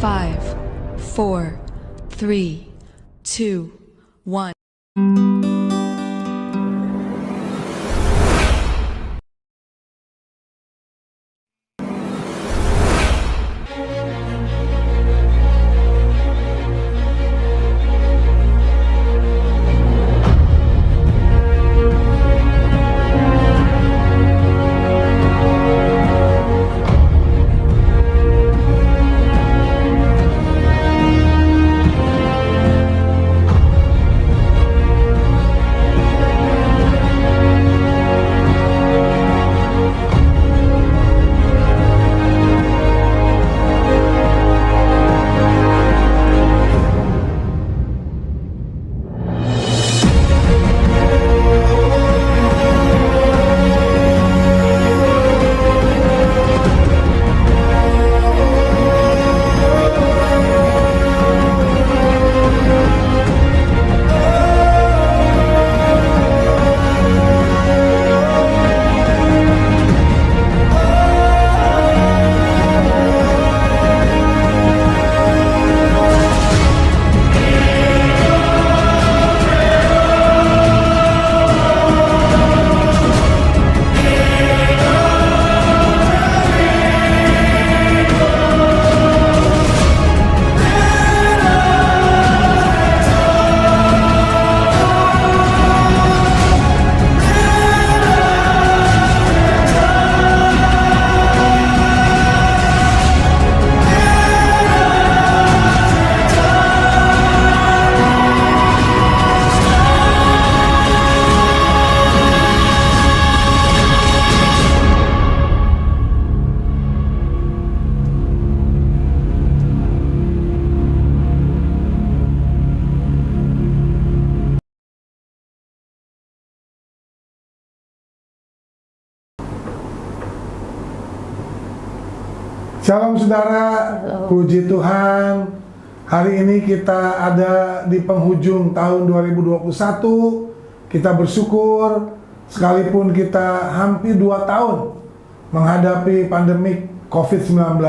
5, 4, 3, 2, 1. Shalom saudara, puji Tuhan. Hari ini kita ada di penghujung tahun 2021. Kita bersyukur sekalipun kita hampir 2 tahun menghadapi pandemik COVID-19.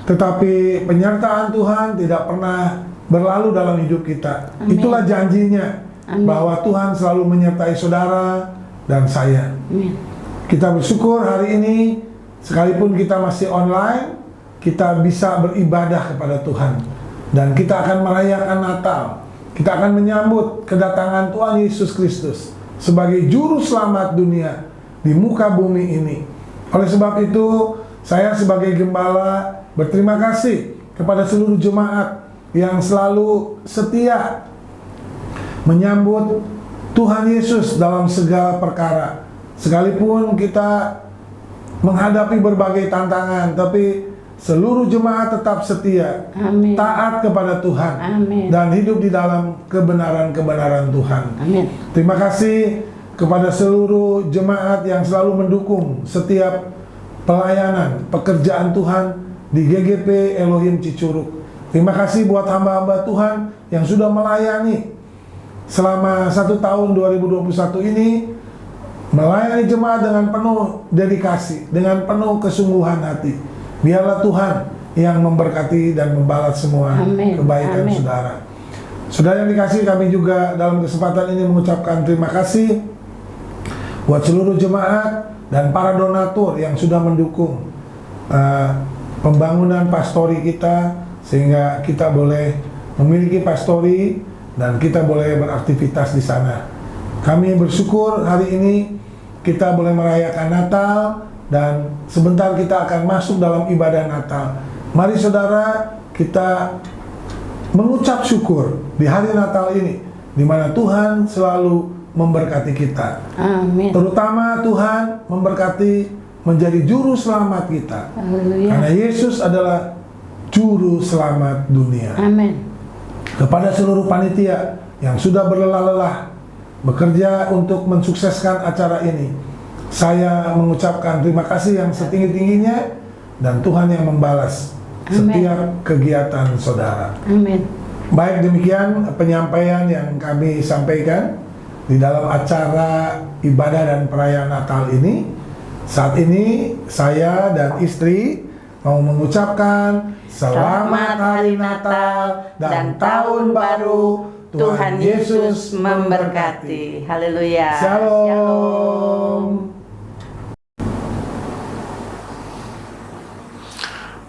Tetapi penyertaan Tuhan tidak pernah berlalu dalam hidup kita. Amin. Itulah janjinya. Amin. Bahwa Tuhan selalu menyertai saudara dan saya. Amin. Kita bersyukur hari ini sekalipun kita masih online, kita bisa beribadah kepada Tuhan. Dan kita akan merayakan Natal. Kita akan menyambut kedatangan Tuhan Yesus Kristus sebagai juru selamat dunia di muka bumi ini. Oleh sebab itu, saya sebagai gembala berterima kasih kepada seluruh jemaat yang selalu setia menyambut Tuhan Yesus dalam segala perkara. Sekalipun kita menghadapi berbagai tantangan, tapi seluruh jemaat tetap setia, Amin. taat kepada Tuhan, Amin. dan hidup di dalam kebenaran-kebenaran Tuhan. Amin. Terima kasih kepada seluruh jemaat yang selalu mendukung setiap pelayanan, pekerjaan Tuhan di GGP Elohim Cicurug. Terima kasih buat hamba-hamba Tuhan yang sudah melayani selama 1 tahun 2021 ini, melayani jemaat dengan penuh dedikasi, dengan penuh kesungguhan hati. Biarlah Tuhan yang memberkati dan membalas semua Amin. kebaikan Amin. saudara. Saudara yang dikasihi, kami juga dalam kesempatan ini mengucapkan terima kasih buat seluruh jemaat dan para donatur yang sudah mendukung pembangunan pastori kita, sehingga kita boleh memiliki pastori dan kita boleh beraktivitas di sana. Kami bersyukur hari ini kita boleh merayakan Natal, dan sebentar kita akan masuk dalam ibadah Natal. Mari saudara, kita mengucap syukur di hari Natal ini, di mana Tuhan selalu memberkati kita. Amin. Terutama Tuhan memberkati menjadi juru selamat kita. Haleluya. Karena Yesus adalah juru selamat dunia. Amin. Kepada seluruh panitia yang sudah berlelah-lelah bekerja untuk mensukseskan acara ini, saya mengucapkan terima kasih yang setinggi-tingginya, dan Tuhan yang membalas Amin. setiap kegiatan saudara. Amin. Baik, demikian penyampaian yang kami sampaikan di dalam acara ibadah dan perayaan Natal ini. Saat ini saya dan istri mau mengucapkan selamat hari Natal dan tahun baru. Tuhan Yesus memberkati. Haleluya. Shalom.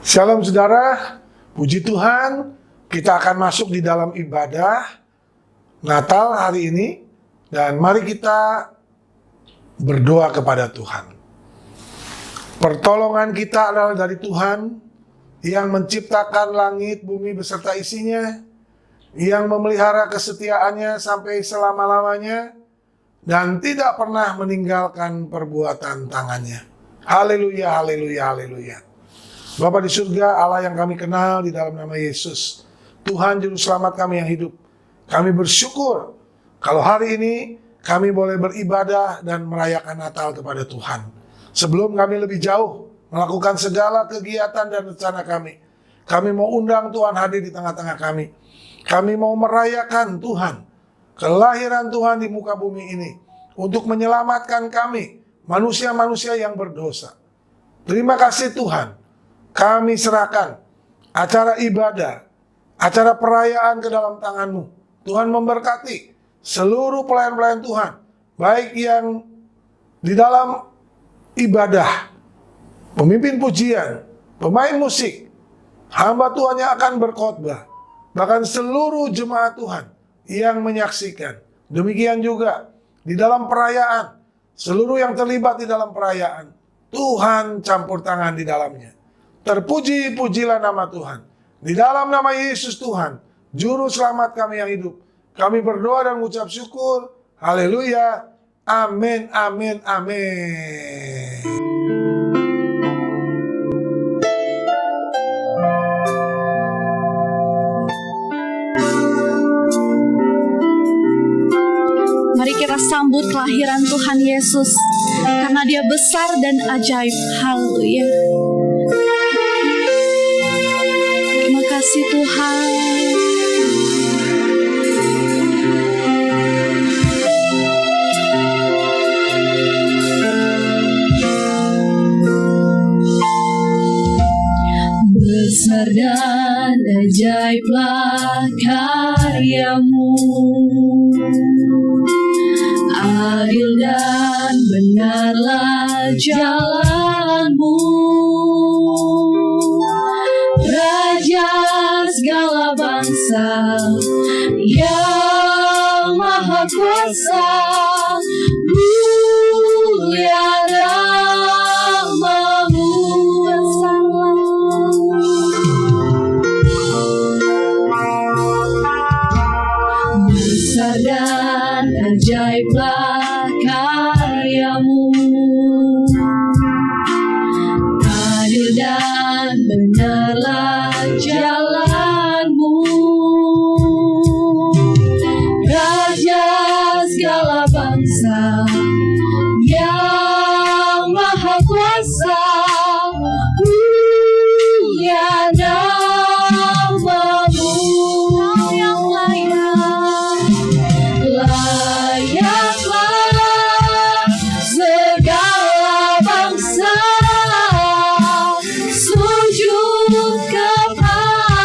Shalom saudara, puji Tuhan, kita akan masuk di dalam ibadah Natal hari ini, dan mari kita berdoa kepada Tuhan. Pertolongan kita adalah dari Tuhan yang menciptakan langit, bumi beserta isinya, yang memelihara kesetiaannya sampai selama-lamanya, dan tidak pernah meninggalkan perbuatan tangannya. Haleluya, haleluya, haleluya. Bapa di surga, Allah yang kami kenal di dalam nama Yesus, Tuhan Juru Selamat kami yang hidup, kami bersyukur kalau hari ini kami boleh beribadah dan merayakan Natal kepada Tuhan. Sebelum kami lebih jauh melakukan segala kegiatan dan rencana kami mau undang Tuhan hadir di tengah-tengah kami. Kami mau merayakan Tuhan, kelahiran Tuhan di muka bumi ini, untuk menyelamatkan kami, manusia-manusia yang berdosa. Terima kasih Tuhan. Kami serahkan acara ibadah, acara perayaan ke dalam tangan-Mu. Tuhan memberkati seluruh pelayan-pelayan Tuhan, baik yang di dalam ibadah, pemimpin pujian, pemain musik, hamba Tuhan yang akan berkhotbah, bahkan seluruh jemaat Tuhan yang menyaksikan. Demikian juga di dalam perayaan, seluruh yang terlibat di dalam perayaan, Tuhan campur tangan di dalamnya. Terpuji-pujilah nama Tuhan. Di dalam nama Yesus Tuhan, Juru Selamat kami yang hidup, kami berdoa dan mengucap syukur. Haleluya. Amin, amin, amin. Mari kita sambut kelahiran Tuhan Yesus, karena Dia besar dan ajaib. Haleluya. Terima kasih Tuhan. Besar dan ajaiblah karyamu, adil dan benarlah jalanmu. Raja segala bangsa yang maha kuasa, mulia namamu. Besar dan ajaiblah karyamu, adil dan benarlah jalanmu. Raja segala bangsa yang maha kuasa, mulia namamu. Kau yang layaklah segala bangsa sujud kepada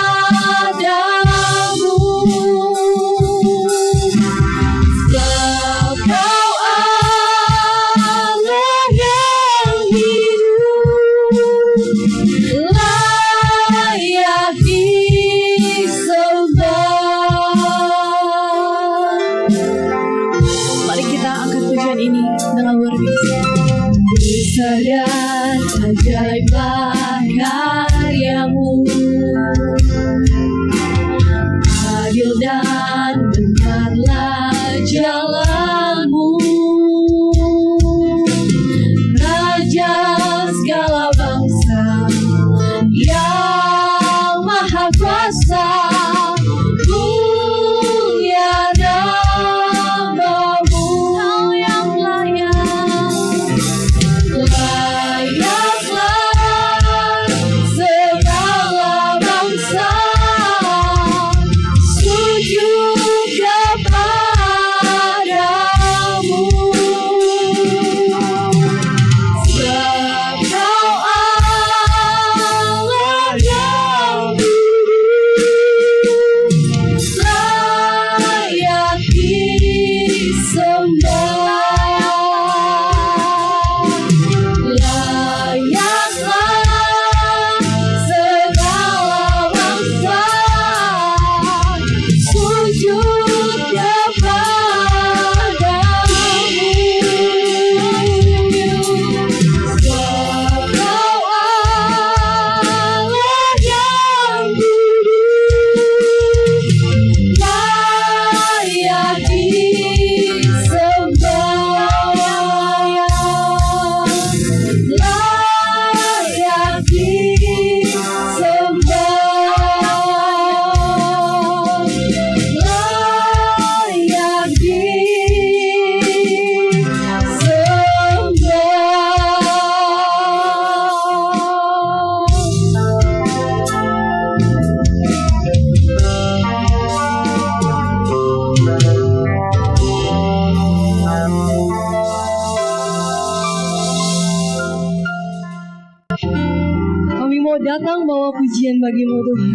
membawa pujian bagimu Tuhan.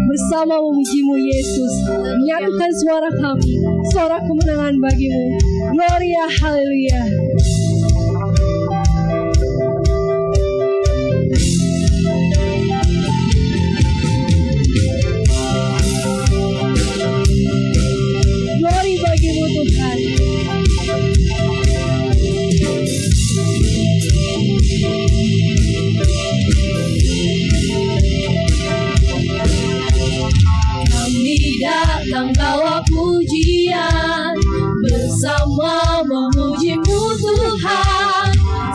Bersama memujimu Yesus, menyatukan suara kami, suara kemenangan bagimu. Gloria, haleluya. Glory bagimu Tuhan. Kami datang bawa pujian, bersama memujimu Tuhan.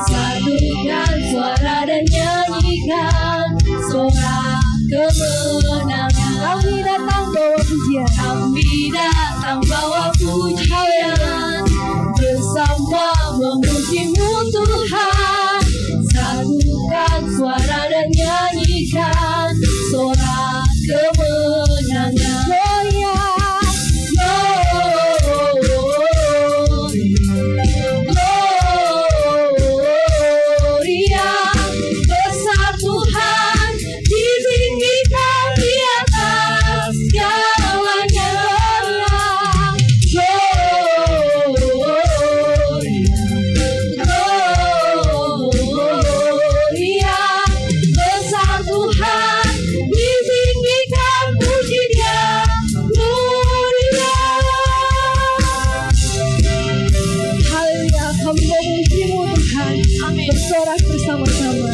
Satukan suara dan nyanyikan suara kemenangan. Kami datang bawa pujian. Kami datang bawa pujian, bersama memujimu Tuhan. Satukan suara dan nyanyikan suara kemenangan. Gloria, Gloria, besar Tuhan, ditinggikan di atas segalanya. Gloria, besar Tuhan, ditinggikan puji Dia. Gloria. haleluya. Kami memujimu Tuhan. Amin. Bersorak bersama-sama.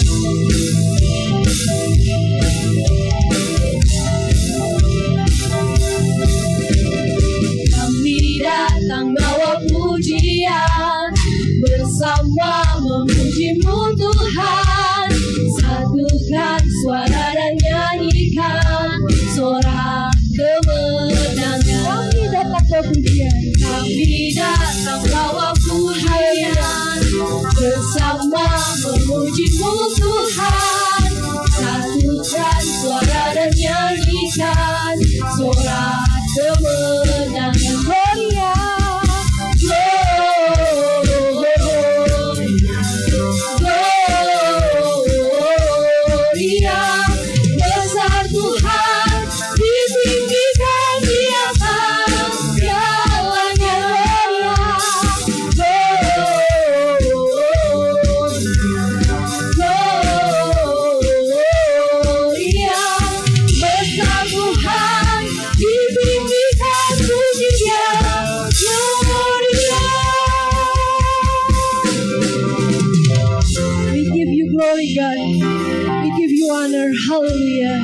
Kami datang bawa pujian, bersama memujimu Tuhan. Satukan suara dan nyanyikan suara kemenangan. Kami datang bawa pujian. Kami datang bawa pujian, bersama memujimu Tuhan. Satukan suara dan nyanyikan suara kemenangan. Gloria, Gloria, besar Tuhan, ditinggikan di atas segalanya. Gloria, besar Tuhan, ditinggikan puji Dia. Gloria. we give you glory God. We give you honor. Hallelujah.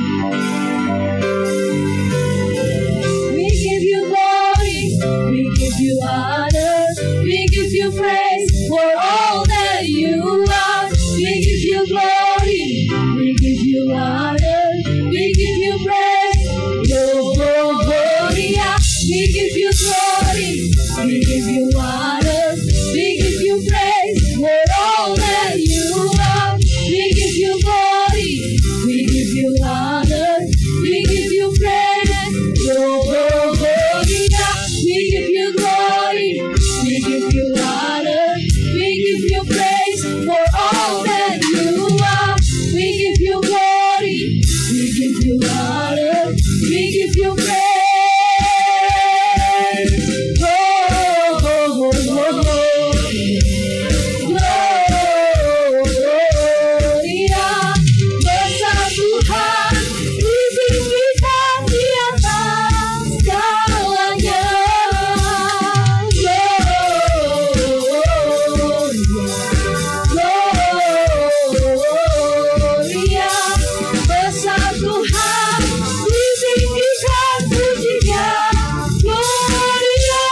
We give you glory, we give you honor, we give you praise for all that you are. We give you glory, we give you honor, we give you praise. Gloria, we give you glory, we give you honor, we give you praise for all that you are. We give you glory, we give you honor, we give you praise. Gloria, we give you glory, we give you honor, we give you praise for all that you are. We give you glory, we give you honor, we give you praise. Gloria, besar Tuhan, ditinggikan di atas segalanya. Gloria, besar Tuhan, ditinggikan puji Dia. Gloria.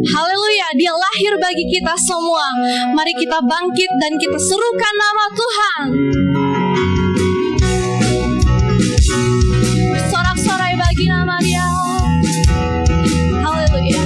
Haleluya, Dia lahir bagi kita semua. Mari kita bangkit dan kita serukan nama Tuhan. Bersorak-sorai bagi nama Dia. Haleluya.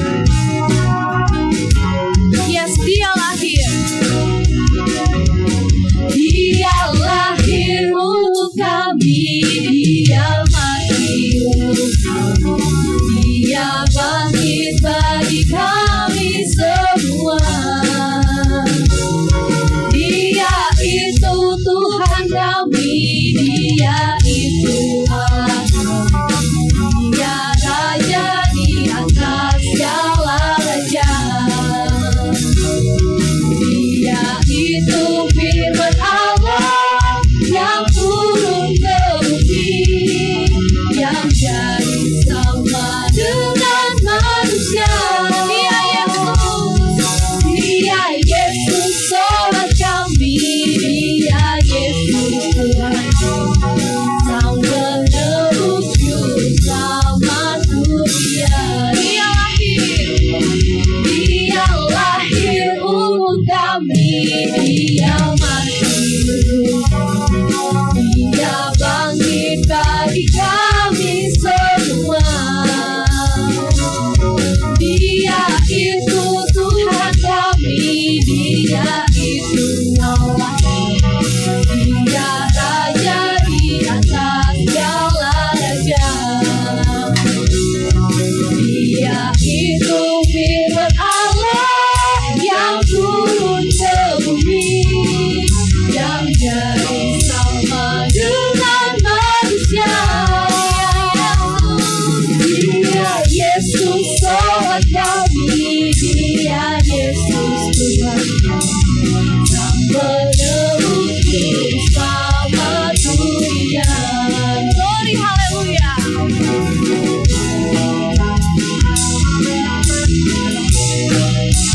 itu firman Allah yang turun ke bumi, yang jadi sama dengan manusia. Dia Yesus sholat kami, Dia Yesus Tuhan, Sang penebus juru selamat dunia. Dia lahir untuk kami, Dia mati, Dia bangkit bagi kami semua. Dia itu Tuhan kami, Dia itu Allah, Dia Raja di atas segala raja. Dia itu firman Allah yang turun ke bumi, yang jadi sama dengan manusia. Dia Yesus sholat kami, Dia Yesus Tuhan, Sang penebus juru selamat dunia. Glory haleluya.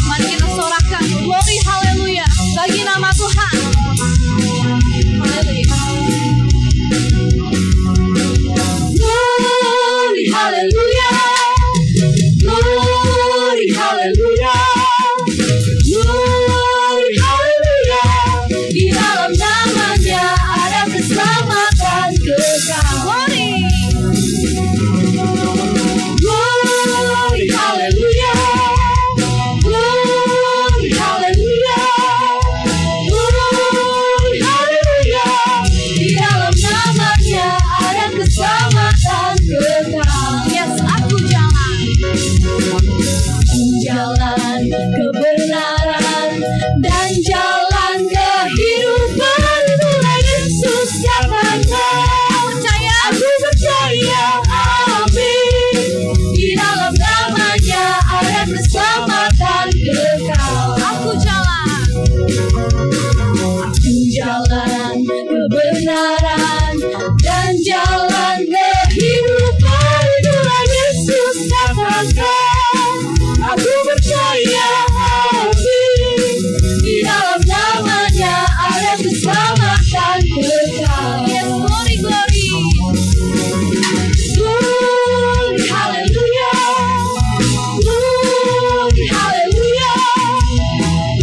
Mari kita sorakan glory haleluya bagi nama Tuhan. Haleluya. Glory haleluya. Glory haleluya. Glory haleluya. Di dalam namanya ada keselamatan kekal. Glory haleluya. Glory haleluya. Glory haleluya. Di dalam namanya ada keselamatan kekal. Yes, aku jalan kebenaran dan jalan kehidupan. Itulah Yesus katakan. Aku percaya, amin. Di dalam namanya ada keselamatan kekal. Aku jalan kebenaran dan jalan kehidupan. Itulah Yesus katakan. Aku percaya, amin. Di dalam namanya ada keselamatan kekal. Yes, glory, glory. Glory, haleluya. Glory, haleluya.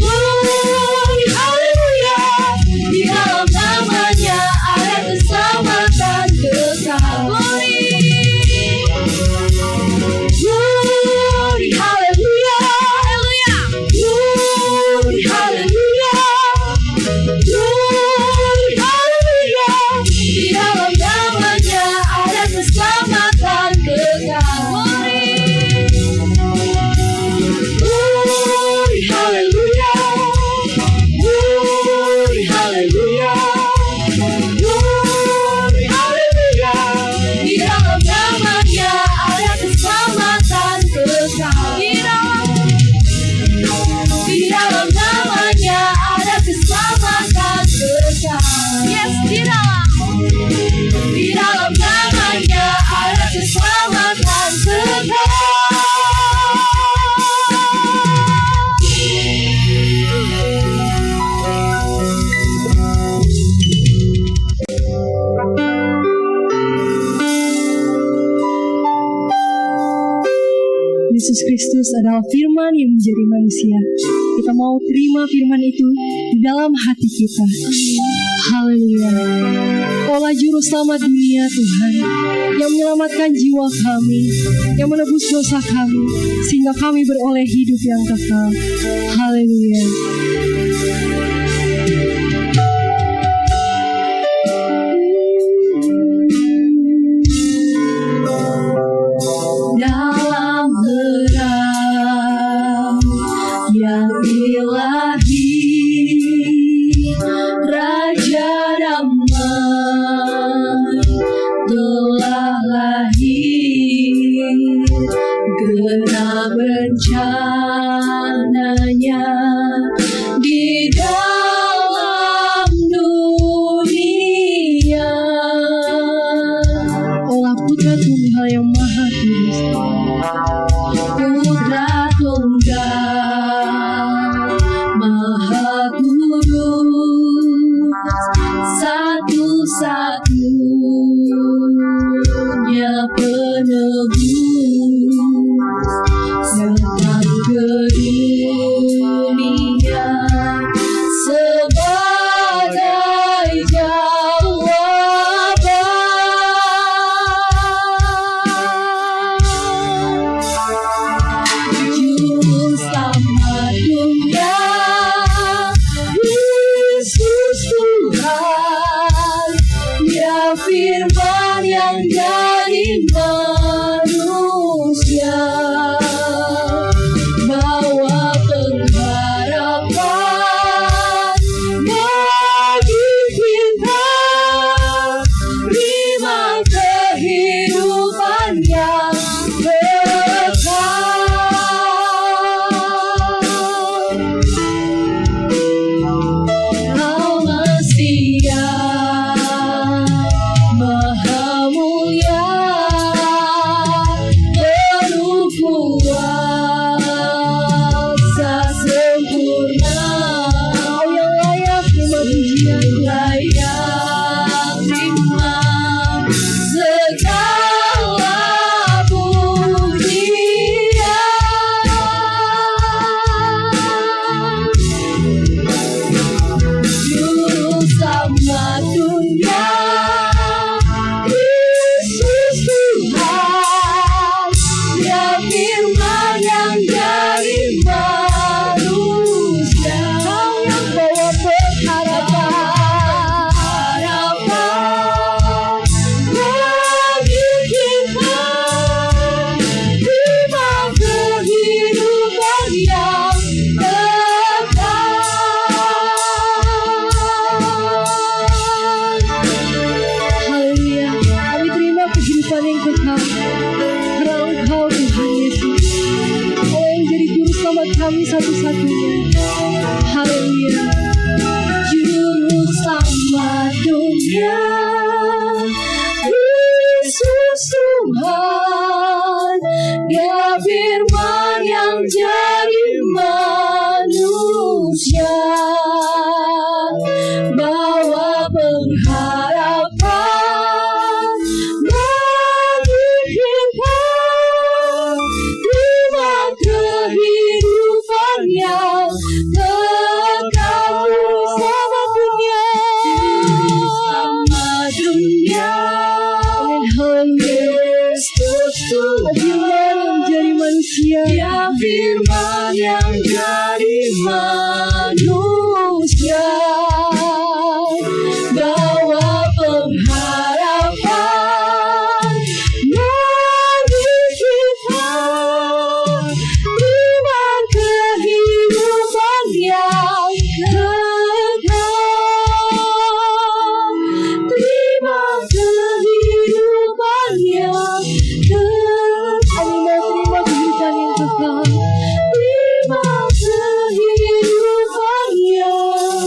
Glory, haleluya. Di dalam namanya ada keselamatan kekal. Glory. Glory, haleluya. Glory, haleluya. Glory, haleluya. Di dalam namanya ada keselamatan kekal. Glory, haleluya. Glory, haleluya. Glory, haleluya. Di dalam namanya ada keselamatan kekal. Di dalam namanya ada keselamatan kekal. Yes, di dalam namanya ada keselamatan kekal. Yesus Kristus adalah firman yang menjadi manusia. Kita mau terima firman itu di dalam hati kita. Haleluya. Kaulah juru selamat dunia Tuhan, yang menyelamatkan jiwa kami, yang menebus dosa kami, sehingga kami beroleh hidup yang kekal. Haleluya. Dalam terang yang ilahi, Raja damai telah lahir. Genap rencananya Kudus, satu-satunya penebus datang ke dunia sebagai jawaban. Juru selamat dunia, Yesus Tuhan, Dia firman yang jadi manusia, bawa pengharapan bagi kita, terima kehidupan yang kekal. Kau Mesia, Maha Mulia, penuh kuasa sempurna, Kau yang layak terima pujian, layak terima segala pujian. Juru selamat dunia, Yesus Tuhan, Dia firman yang jadi manusia, Kau yang bawa pengharapan bagi kita, terima kehidupan yang kekal. Haleluya, kami terima kehidupan yang kekal karena Engkau Tuhan Yesus, Kau yang jadi juru selamat kami satu-satunya. Haleluya. Juru selamat dunia, Yesus Tuhan, Dia firman yang jadi manusia, bawa pengharapan bagi kita, terima kehidupan yang kekal. Sama dunia, sama dunia, Yesus Firman yang jadi manusia, Dia firman yang jadi manusia, bawa pengharapan bagi kita, terima kehidupan yang kekal, terima kehidupan yang kami mau terima kehidupan yang kekal. terima kehidupan yang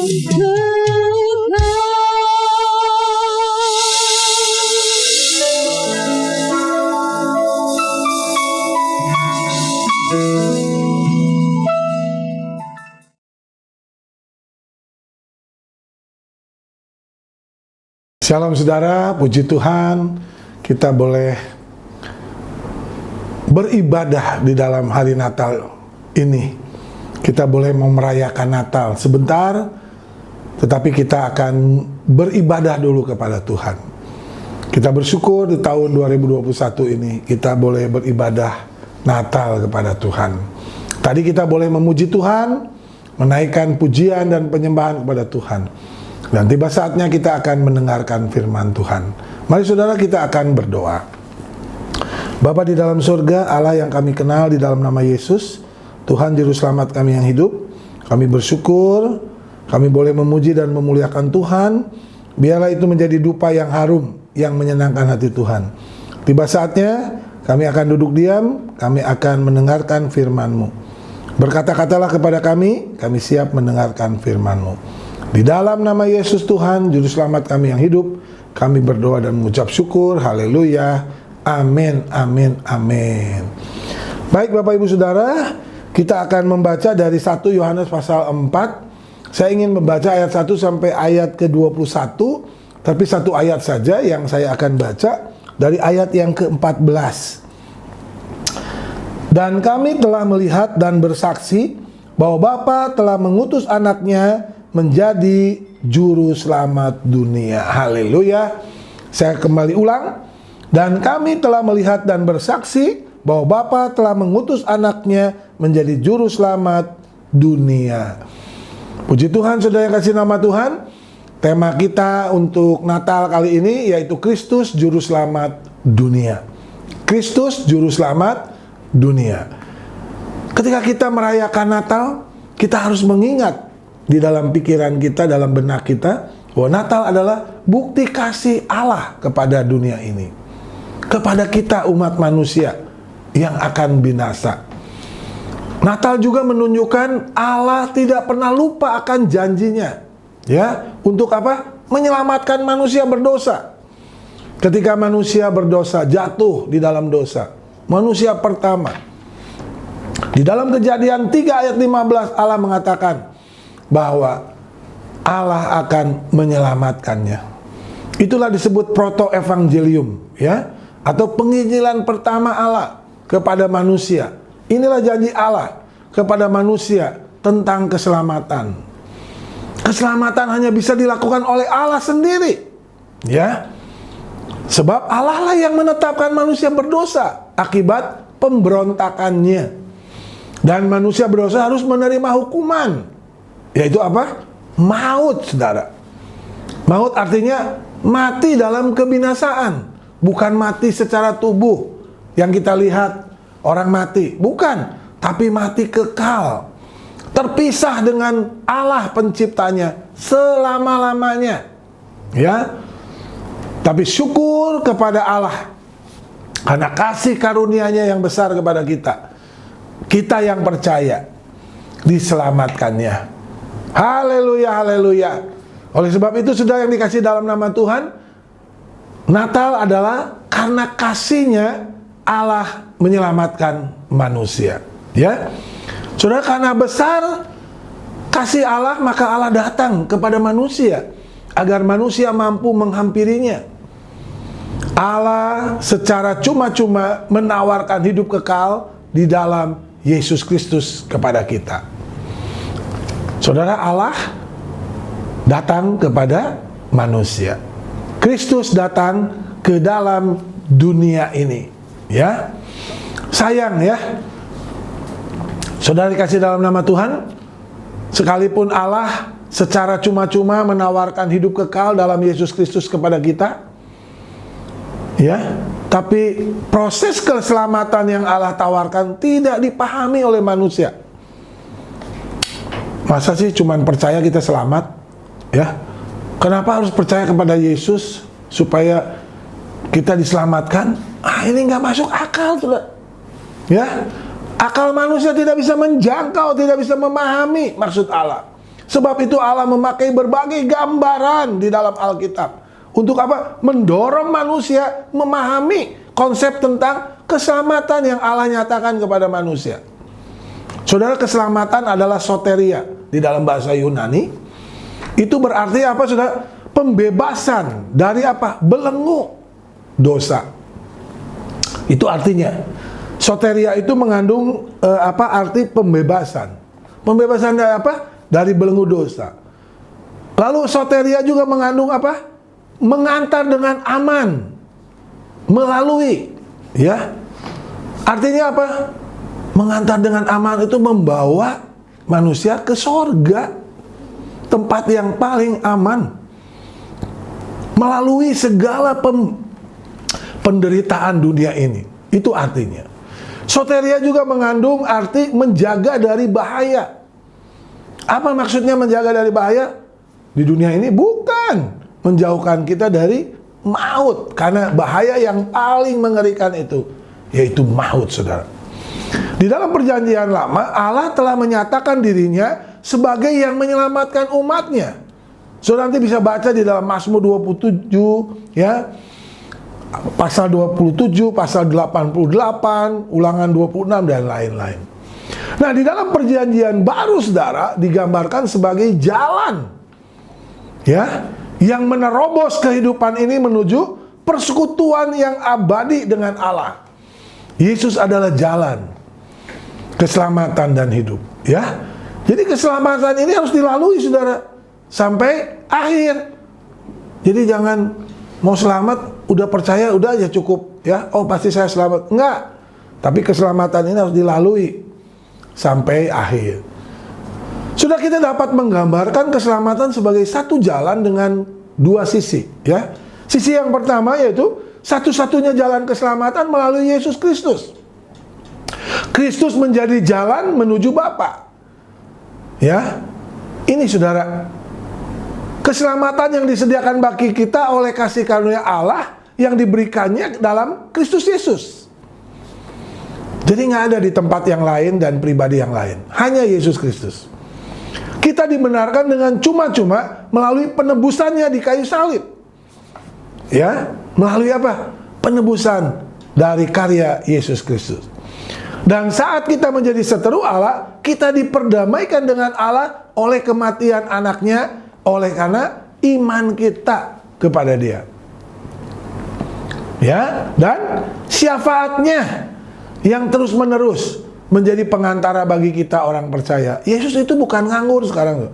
Shalom saudara, puji Tuhan, kita boleh beribadah di dalam hari Natal ini. Kita boleh merayakan Natal sebentar, tetapi kita akan beribadah dulu kepada Tuhan. Kita bersyukur di tahun 2021 ini kita boleh beribadah Natal kepada Tuhan. Tadi kita boleh memuji Tuhan, menaikkan pujian dan penyembahan kepada Tuhan. Dan tiba saatnya kita akan mendengarkan firman Tuhan. Mari saudara, kita akan berdoa. Bapa di dalam surga, Allah yang kami kenal di dalam nama Yesus, Tuhan Juru Selamat kami yang hidup, kami bersyukur, kami boleh memuji dan memuliakan Tuhan. Biarlah itu menjadi dupa yang harum, yang menyenangkan hati Tuhan. Tiba saatnya, kami akan duduk diam, kami akan mendengarkan firman-Mu. Berkata-katalah kepada kami siap mendengarkan firman-Mu. Di dalam nama Yesus Tuhan, Juru Selamat kami yang hidup, kami berdoa dan mengucap syukur. Haleluya. Amin, amin, amin. Baik Bapak Ibu Saudara, kita akan membaca dari 1 Yohanes pasal 4 Saya ingin membaca ayat 1 sampai ayat ke-21, tapi satu ayat saja yang saya akan baca dari ayat yang ke-14. Dan kami telah melihat dan bersaksi bahwa Bapa telah mengutus anaknya menjadi juru selamat dunia. Haleluya. Saya kembali ulang. Dan kami telah melihat dan bersaksi bahwa Bapa telah mengutus anaknya menjadi juru selamat dunia. Puji Tuhan, saudara yang kasih nama Tuhan. Tema kita untuk Natal kali ini yaitu Kristus Juru Selamat Dunia. Kristus Juru Selamat Dunia. Ketika kita merayakan Natal, kita harus mengingat di dalam pikiran kita, dalam benak kita, bahwa Natal adalah bukti kasih Allah kepada dunia ini, kepada kita umat manusia yang akan binasa. Natal juga menunjukkan Allah tidak pernah lupa akan janjinya. Ya, untuk apa? Menyelamatkan manusia berdosa. Ketika manusia berdosa, jatuh di dalam dosa, manusia pertama, di dalam Kejadian 3 ayat 15 Allah mengatakan bahwa Allah akan menyelamatkannya. Itulah disebut proto-evangelium, ya, atau penginjilan pertama Allah kepada manusia. Inilah janji Allah kepada manusia tentang keselamatan. Keselamatan hanya bisa dilakukan oleh Allah sendiri, ya. Sebab Allah lah yang menetapkan manusia berdosa akibat pemberontakannya. Dan manusia berdosa harus menerima hukuman, yaitu apa? Maut, saudara. Maut artinya mati dalam kebinasaan, bukan mati secara tubuh yang kita lihat orang mati, bukan, tapi mati kekal, terpisah dengan Allah penciptanya selama-lamanya, ya. Tapi syukur kepada Allah karena kasih karunia-Nya yang besar kepada kita. Kita yang percaya diselamatkannya. Haleluya, haleluya. Oleh sebab itu, saudara yang dikasih dalam nama Tuhan, Natal adalah karena kasih-Nya Allah menyelamatkan manusia, ya. Saudara, karena besar kasih Allah, maka Allah datang kepada manusia agar manusia mampu menghampirinya. Allah secara cuma-cuma menawarkan hidup kekal di dalam Yesus Kristus kepada kita. Saudara, Allah datang kepada manusia. Kristus datang ke dalam dunia ini, ya. Sayang, ya, saudara dikasih dalam nama Tuhan, sekalipun Allah secara cuma-cuma menawarkan hidup kekal dalam Yesus Kristus kepada kita, ya, tapi proses keselamatan yang Allah tawarkan tidak dipahami oleh manusia. Masa sih cuman percaya kita selamat, ya? Kenapa harus percaya kepada Yesus supaya kita diselamatkan? Ini nggak masuk akal, saudara. Ya, akal manusia tidak bisa menjangkau, tidak bisa memahami maksud Allah. Sebab itu Allah memakai berbagai gambaran di dalam Alkitab. Untuk apa? Mendorong manusia memahami konsep tentang keselamatan yang Allah nyatakan kepada manusia. Saudara, keselamatan adalah soteria di dalam bahasa Yunani. Itu berarti apa, saudara? Pembebasan dari apa? Belenggu dosa. Itu artinya. Soteria itu mengandung arti pembebasan. Pembebasan dari apa? Dari belenggu dosa. Lalu soteria juga mengandung apa? Mengantar dengan aman, melalui, ya. Artinya apa? Mengantar dengan aman itu membawa manusia ke sorga, tempat yang paling aman, melalui segala penderitaan dunia ini. Itu artinya. Soteria juga mengandung arti menjaga dari bahaya. Apa maksudnya menjaga dari bahaya? Di dunia ini bukan menjauhkan kita dari maut, karena bahaya yang paling mengerikan itu yaitu maut, saudara. Di dalam perjanjian lama, Allah telah menyatakan dirinya sebagai yang menyelamatkan umatnya. Saudara nanti bisa baca di dalam Mazmur 27, ya, pasal 27, pasal 88, Ulangan 26 dan lain-lain. Nah, di dalam perjanjian baru, saudara, digambarkan sebagai jalan, ya, yang menerobos kehidupan ini menuju persekutuan yang abadi dengan Allah. Yesus adalah jalan, keselamatan dan hidup, ya. Jadi keselamatan ini harus dilalui, saudara, sampai akhir. Jadi jangan mau selamat, udah percaya, udah aja cukup, ya. Oh, pasti saya selamat. Enggak. Tapi keselamatan ini harus dilalui sampai akhir. Sudah kita dapat menggambarkan keselamatan sebagai satu jalan dengan dua sisi, ya. Sisi yang pertama yaitu satu-satunya jalan keselamatan melalui Yesus Kristus. Kristus menjadi jalan menuju Bapa. Ya. Ini, saudara, keselamatan yang disediakan bagi kita oleh kasih karunia Allah yang diberikannya dalam Kristus Yesus. Jadi nggak ada di tempat yang lain dan pribadi yang lain. Hanya Yesus Kristus. Kita dibenarkan dengan cuma-cuma melalui penebusannya di kayu salib. Ya, melalui apa? Penebusan dari karya Yesus Kristus. Dan saat kita menjadi seteru Allah, kita diperdamaikan dengan Allah oleh kematian anaknya, oleh karena iman kita kepada Dia. Ya, dan syafaatnya yang terus-menerus menjadi pengantara bagi kita orang percaya. Yesus itu bukan nganggur sekarang.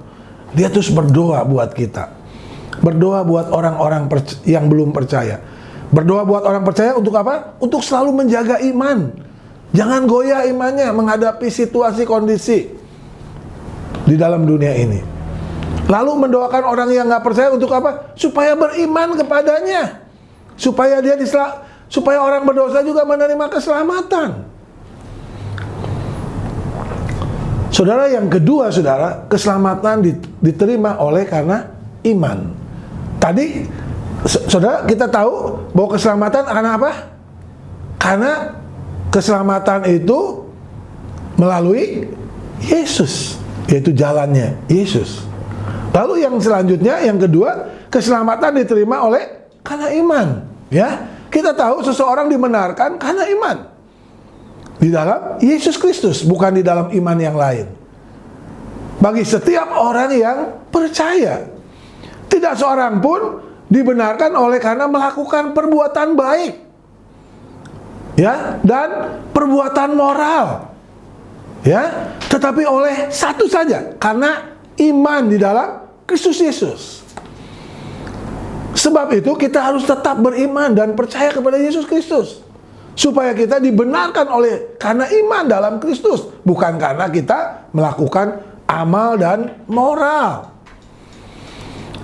Dia terus berdoa buat kita. Berdoa buat orang-orang yang belum percaya. Berdoa buat orang percaya untuk apa? Untuk selalu menjaga iman. Jangan goyah imannya menghadapi situasi kondisi di dalam dunia ini. Lalu mendoakan orang yang nggak percaya untuk apa? Supaya beriman kepadanya. Supaya supaya orang berdosa juga menerima keselamatan. Saudara, yang kedua, saudara, keselamatan diterima oleh karena iman. Tadi, saudara, kita tahu bahwa keselamatan karena apa? Karena keselamatan itu melalui Yesus, yaitu jalannya Yesus. Lalu yang selanjutnya, yang kedua, keselamatan diterima oleh karena iman. Ya, kita tahu seseorang dibenarkan karena iman di dalam Yesus Kristus, bukan di dalam iman yang lain. Bagi setiap orang yang percaya, tidak seorang pun dibenarkan oleh karena melakukan perbuatan baik, ya, dan perbuatan moral, ya, tetapi oleh satu saja, karena iman di dalam Kristus Yesus. Sebab itu kita harus tetap beriman dan percaya kepada Yesus Kristus, supaya kita dibenarkan oleh karena iman dalam Kristus, bukan karena kita melakukan amal dan moral.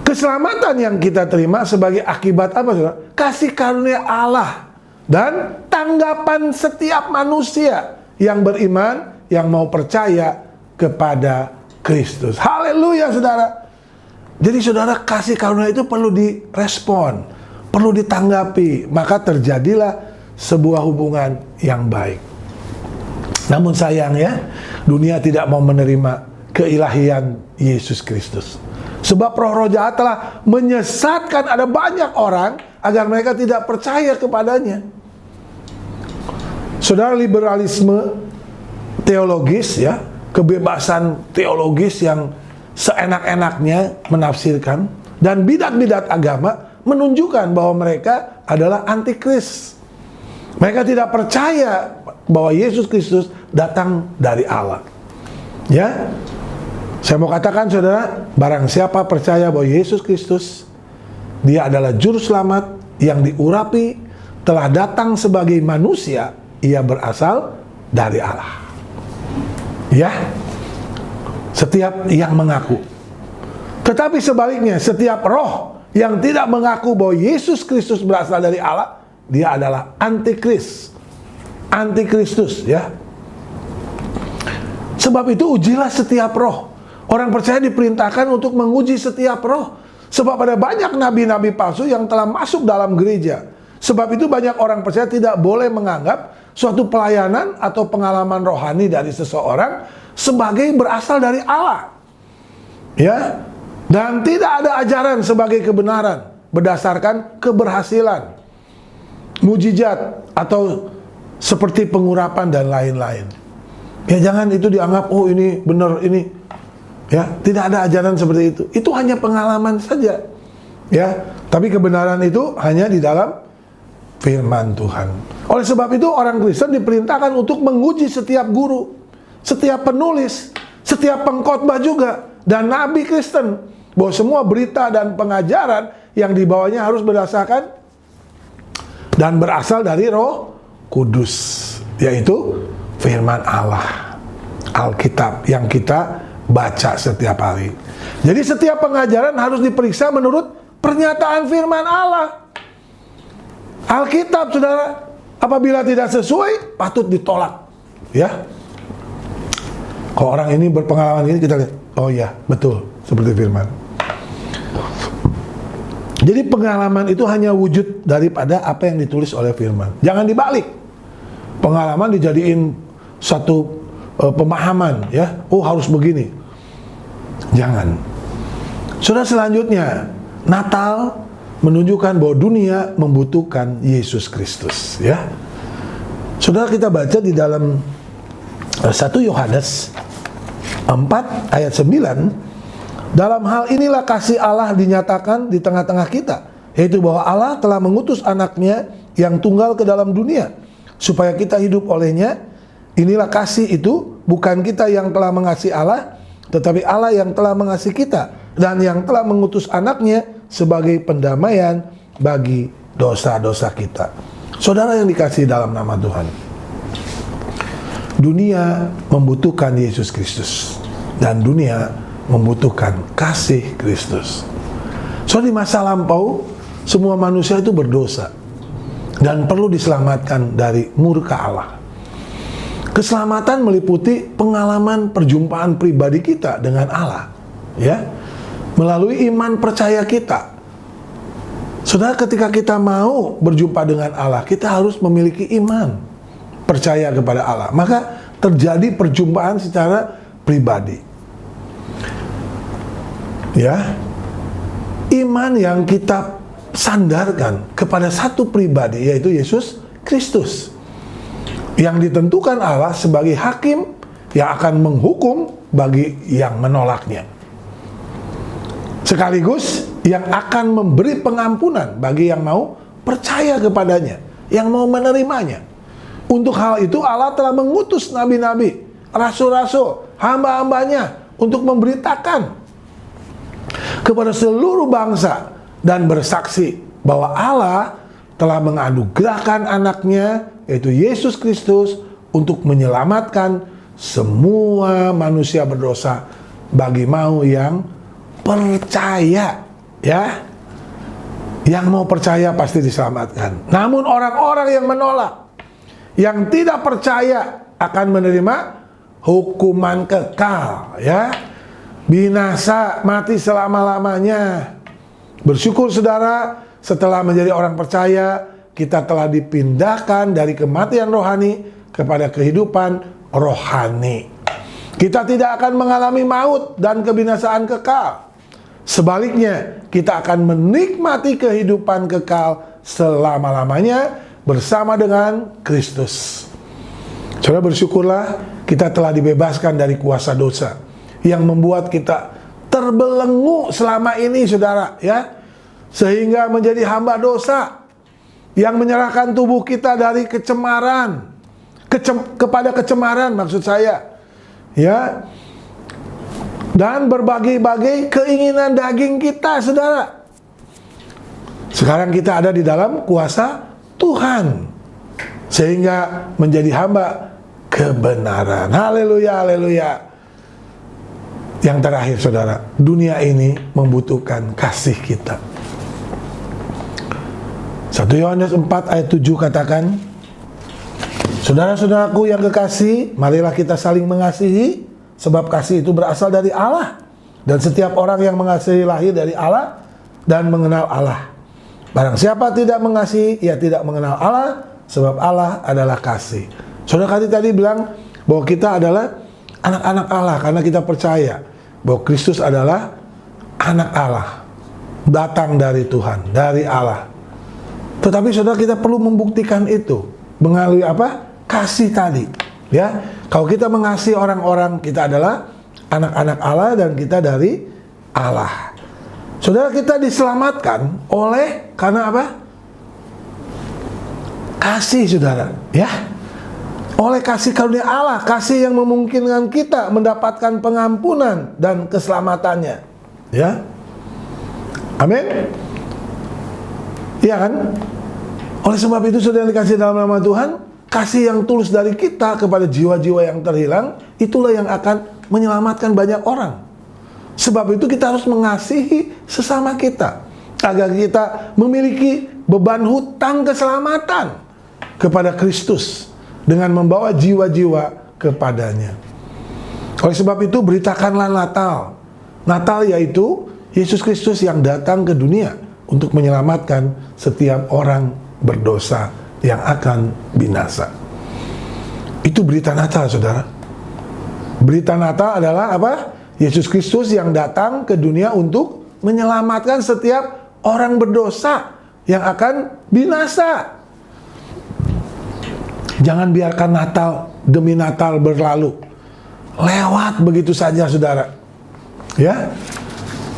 Keselamatan yang kita terima sebagai akibat apa, saudara? Kasih karunia Allah dan tanggapan setiap manusia yang beriman, yang mau percaya kepada Kristus. Haleluya, saudara. Jadi, saudara, kasih karunia itu perlu direspon, perlu ditanggapi, maka terjadilah sebuah hubungan yang baik. Namun sayang, ya, dunia tidak mau menerima keilahian Yesus Kristus. Sebab roh-roh jahat telah menyesatkan ada banyak orang agar mereka tidak percaya kepadanya. Saudara, liberalisme teologis, ya, kebebasan teologis yang seenak-enaknya menafsirkan, dan bidat-bidat agama menunjukkan bahwa mereka adalah antikris. Mereka tidak percaya bahwa Yesus Kristus datang dari Allah. Ya, saya mau katakan, saudara, barang siapa percaya bahwa Yesus Kristus, Dia adalah juru selamat yang diurapi, telah datang sebagai manusia, Ia berasal dari Allah. Ya, setiap yang mengaku. Tetapi sebaliknya, setiap roh yang tidak mengaku bahwa Yesus Kristus berasal dari Allah, dia adalah antikris, antikristus, ya. Sebab itu ujilah setiap roh. Orang percaya diperintahkan untuk menguji setiap roh. Sebab ada banyak nabi-nabi palsu yang telah masuk dalam gereja. Sebab itu banyak orang percaya tidak boleh menganggap suatu pelayanan atau pengalaman rohani dari seseorang sebagai berasal dari Allah. Ya. Dan tidak ada ajaran sebagai kebenaran berdasarkan keberhasilan, mujizat, atau seperti pengurapan dan lain-lain. Ya jangan itu dianggap, oh ini benar, ini. Ya, tidak ada ajaran seperti itu. Itu hanya pengalaman saja. Ya, tapi kebenaran itu hanya di dalam firman Tuhan. Oleh sebab itu orang Kristen diperintahkan untuk menguji setiap guru, setiap penulis, setiap pengkhotbah juga, dan nabi Kristen, bahwa semua berita dan pengajaran yang dibawanya harus berdasarkan dan berasal dari Roh Kudus, yaitu firman Allah, Alkitab yang kita baca setiap hari. Jadi setiap pengajaran harus diperiksa menurut pernyataan firman Allah, Alkitab, saudara. Apabila tidak sesuai, patut ditolak. Ya, kalau orang ini berpengalaman ini, kita lihat, oh ya, betul, seperti firman. Jadi pengalaman itu hanya wujud daripada apa yang ditulis oleh firman. Jangan dibalik. Pengalaman dijadiin satu pemahaman, ya. Oh, harus begini. Jangan. Saudara, selanjutnya, Natal menunjukkan bahwa dunia membutuhkan Yesus Kristus, ya. Saudara, kita baca di dalam 1 Yohanes 4 ayat 9, dalam hal inilah kasih Allah dinyatakan di tengah-tengah kita, yaitu bahwa Allah telah mengutus anaknya yang tunggal ke dalam dunia, supaya kita hidup olehnya. Inilah kasih itu, bukan kita yang telah mengasihi Allah, tetapi Allah yang telah mengasihi kita, dan yang telah mengutus anaknya sebagai pendamaian bagi dosa-dosa kita. Saudara yang dikasihi dalam nama Tuhan, dunia membutuhkan Yesus Kristus, dan dunia membutuhkan kasih Kristus. Soalnya di masa lampau, semua manusia itu berdosa dan perlu diselamatkan dari murka Allah. Keselamatan meliputi pengalaman perjumpaan pribadi kita dengan Allah, ya, melalui iman percaya kita. Saudara, ketika kita mau berjumpa dengan Allah, kita harus memiliki iman percaya kepada Allah. Maka terjadi perjumpaan secara pribadi. Ya, iman yang kita sandarkan kepada satu pribadi, yaitu Yesus Kristus, yang ditentukan Allah sebagai hakim yang akan menghukum bagi yang menolaknya, sekaligus yang akan memberi pengampunan bagi yang mau percaya kepadanya, yang mau menerimanya. Untuk hal itu Allah telah mengutus nabi-nabi, rasul-rasul, hamba-hambanya untuk memberitakan kepada seluruh bangsa dan bersaksi bahwa Allah telah menganugerahkan anaknya, yaitu Yesus Kristus, untuk menyelamatkan semua manusia berdosa bagi mau yang percaya, ya. Yang mau percaya pasti diselamatkan. Namun orang-orang yang menolak, yang tidak percaya, akan menerima hukuman kekal, ya. Binasa, mati selama-lamanya. Bersyukur saudara, setelah menjadi orang percaya, kita telah dipindahkan dari kematian rohani kepada kehidupan rohani. Kita tidak akan mengalami maut dan kebinasaan kekal. Sebaliknya, kita akan menikmati kehidupan kekal selama-lamanya bersama dengan Kristus. Saudara, bersyukurlah kita telah dibebaskan dari kuasa dosa yang membuat kita terbelenggu selama ini, saudara, ya, sehingga menjadi hamba dosa yang menyerahkan tubuh kita dari kecemaran kepada kecemaran, maksud saya, ya, dan berbagai-bagai keinginan daging kita, saudara. Sekarang kita ada di dalam kuasa Tuhan, sehingga menjadi hamba kebenaran. Haleluya, haleluya. Yang terakhir, saudara, dunia ini membutuhkan kasih kita. 1 Yohanes 4 ayat 7 katakan, saudara-saudaraku yang kekasih, marilah kita saling mengasihi, sebab kasih itu berasal dari Allah, dan setiap orang yang mengasihi lahir dari Allah dan mengenal Allah. Barang siapa tidak mengasihi, ia tidak mengenal Allah, sebab Allah adalah kasih. Saudara tadi bilang bahwa kita adalah anak-anak Allah karena kita percaya bahwa Kristus adalah anak Allah, datang dari Tuhan, dari Allah. Tetapi saudara, kita perlu membuktikan itu melalui apa? Kasih tadi, ya. Kalau kita mengasihi orang-orang, kita adalah anak-anak Allah dan kita dari Allah. Saudara, kita diselamatkan oleh karena apa? Kasih, saudara, ya. Oleh kasih karunia Allah, kasih yang memungkinkan kita mendapatkan pengampunan dan keselamatannya, ya. Amin. Iya kan? Oleh sebab itu, saudara yang dikasih dalam nama Tuhan, kasih yang tulus dari kita kepada jiwa-jiwa yang terhilang, itulah yang akan menyelamatkan banyak orang. Sebab itu kita harus mengasihi sesama kita, agar kita memiliki beban hutang keselamatan kepada Kristus dengan membawa jiwa-jiwa kepadanya. Oleh sebab itu, beritakanlah Natal. Natal yaitu Yesus Kristus yang datang ke dunia untuk menyelamatkan setiap orang berdosa yang akan binasa. Itu berita Natal, saudara. Berita Natal adalah apa? Yesus Kristus yang datang ke dunia untuk menyelamatkan setiap orang berdosa yang akan binasa. Jangan biarkan Natal demi Natal berlalu, lewat begitu saja, saudara. Ya.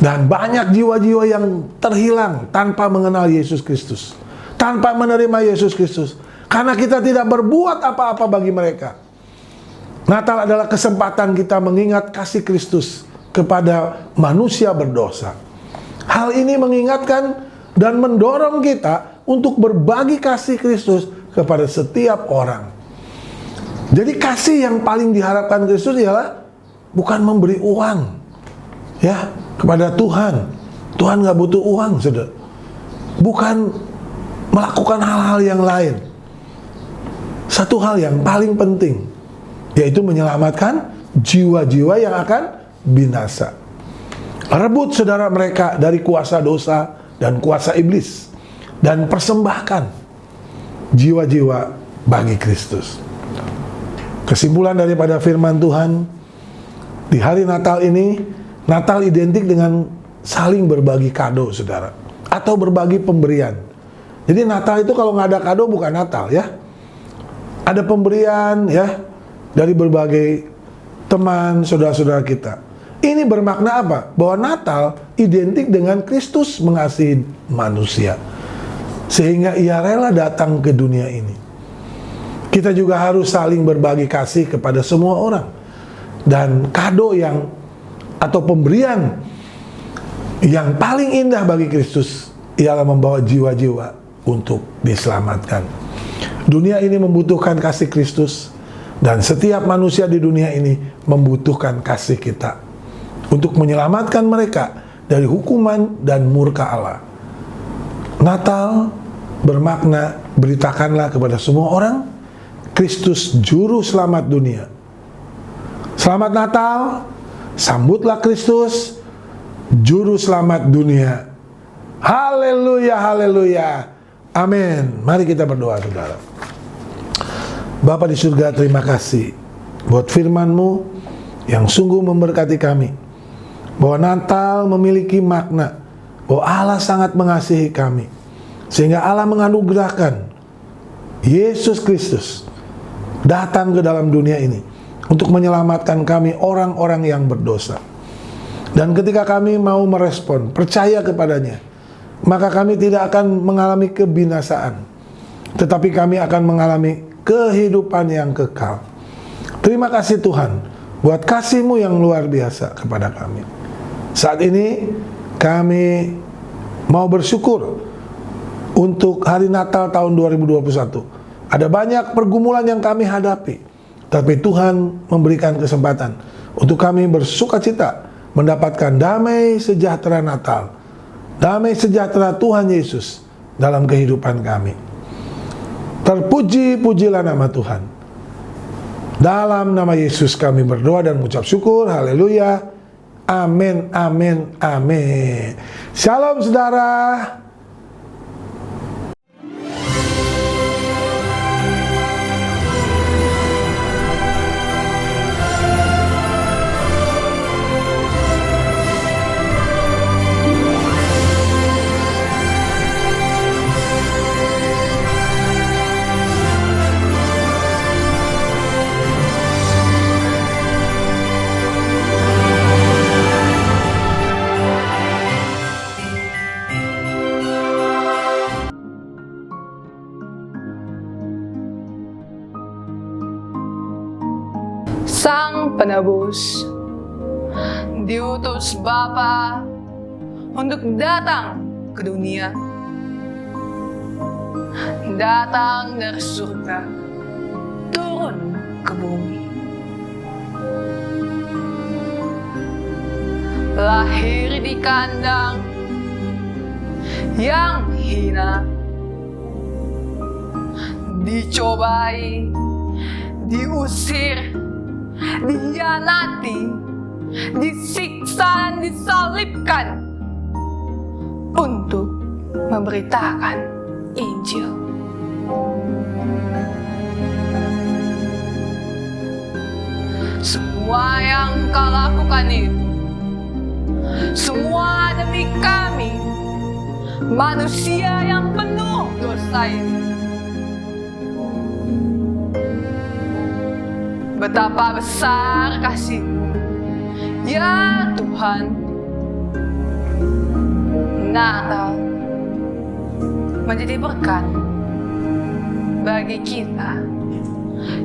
Dan banyak jiwa-jiwa yang terhilang tanpa mengenal Yesus Kristus, tanpa menerima Yesus Kristus, karena kita tidak berbuat apa-apa bagi mereka. Natal adalah kesempatan kita mengingat kasih Kristus kepada manusia berdosa. Hal ini mengingatkan dan mendorong kita untuk berbagi kasih Kristus kepada setiap orang. Jadi kasih yang paling diharapkan Kristus ialah bukan memberi uang, ya, kepada Tuhan. Tuhan nggak butuh uang, saudara. Bukan melakukan hal-hal yang lain. Satu hal yang paling penting, yaitu menyelamatkan jiwa-jiwa yang akan binasa. Rebut, saudara, mereka dari kuasa dosa dan kuasa iblis, dan persembahkan jiwa-jiwa bagi Kristus. Kesimpulan daripada firman Tuhan, di hari Natal ini, Natal identik dengan saling berbagi kado, saudara, atau berbagi pemberian. Jadi Natal itu kalau nggak ada kado bukan Natal, ya. Ada pemberian, ya, dari berbagai teman, saudara-saudara kita. Ini bermakna apa? Bahwa Natal identik dengan Kristus mengasihi manusia, sehingga ia rela datang ke dunia ini. Kita juga harus saling berbagi kasih kepada semua orang. Dan kado yang atau pemberian yang paling indah bagi Kristus ialah membawa jiwa-jiwa untuk diselamatkan. Dunia ini membutuhkan kasih Kristus, dan setiap manusia di dunia ini membutuhkan kasih kita untuk menyelamatkan mereka dari hukuman dan murka Allah. Natal bermakna beritakanlah kepada semua orang Kristus juru selamat dunia. Selamat Natal, sambutlah Kristus juru selamat dunia. Haleluya, haleluya. Amin. Mari kita berdoa, saudara. Bapa di surga, terima kasih buat firman-Mu yang sungguh memberkati kami, bahwa Natal memiliki makna bahwa Allah sangat mengasihi kami, sehingga Allah menganugerahkan Yesus Kristus datang ke dalam dunia ini untuk menyelamatkan kami, orang-orang yang berdosa. Dan ketika kami mau merespon, percaya kepadanya, maka kami tidak akan mengalami kebinasaan, tetapi kami akan mengalami kehidupan yang kekal. Terima kasih Tuhan buat kasih-Mu yang luar biasa kepada kami. Saat ini kami mau bersyukur untuk hari Natal tahun 2021. Ada banyak pergumulan yang kami hadapi, tapi Tuhan memberikan kesempatan untuk kami bersukacita mendapatkan damai sejahtera Natal, damai sejahtera Tuhan Yesus dalam kehidupan kami. Terpuji-pujilah nama Tuhan. Dalam nama Yesus kami berdoa dan mengucap syukur. Haleluya. Amin, amin, amin. Shalom, saudara. penebus. Diutus Bapa untuk datang ke dunia. Datang dari surga, turun ke bumi. Lahir di kandang yang hina, dicobai, diusir, dihianati, disiksa dan disalibkan untuk memberitakan Injil. Semua yang kau lakukan itu, semua demi kami, manusia yang penuh dosa ini. Betapa besar kasih-Mu, ya Tuhan. Natal menjadi berkat bagi kita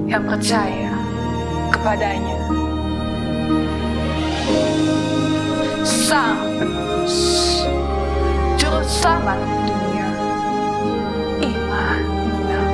yang percaya kepadanya. Sang Penebus, Juru Selamat dunia, Immanuel.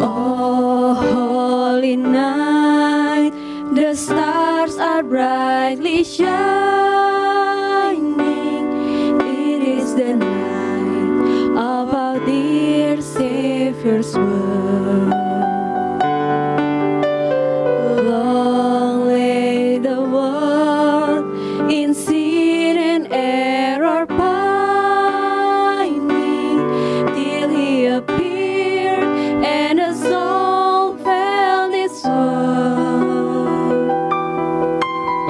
Oh, holy night, the stars are brightly shining. It is the night of our dear Savior's birth. Long lay the world in sin and error pining, till He appeared and the soul felt its worth.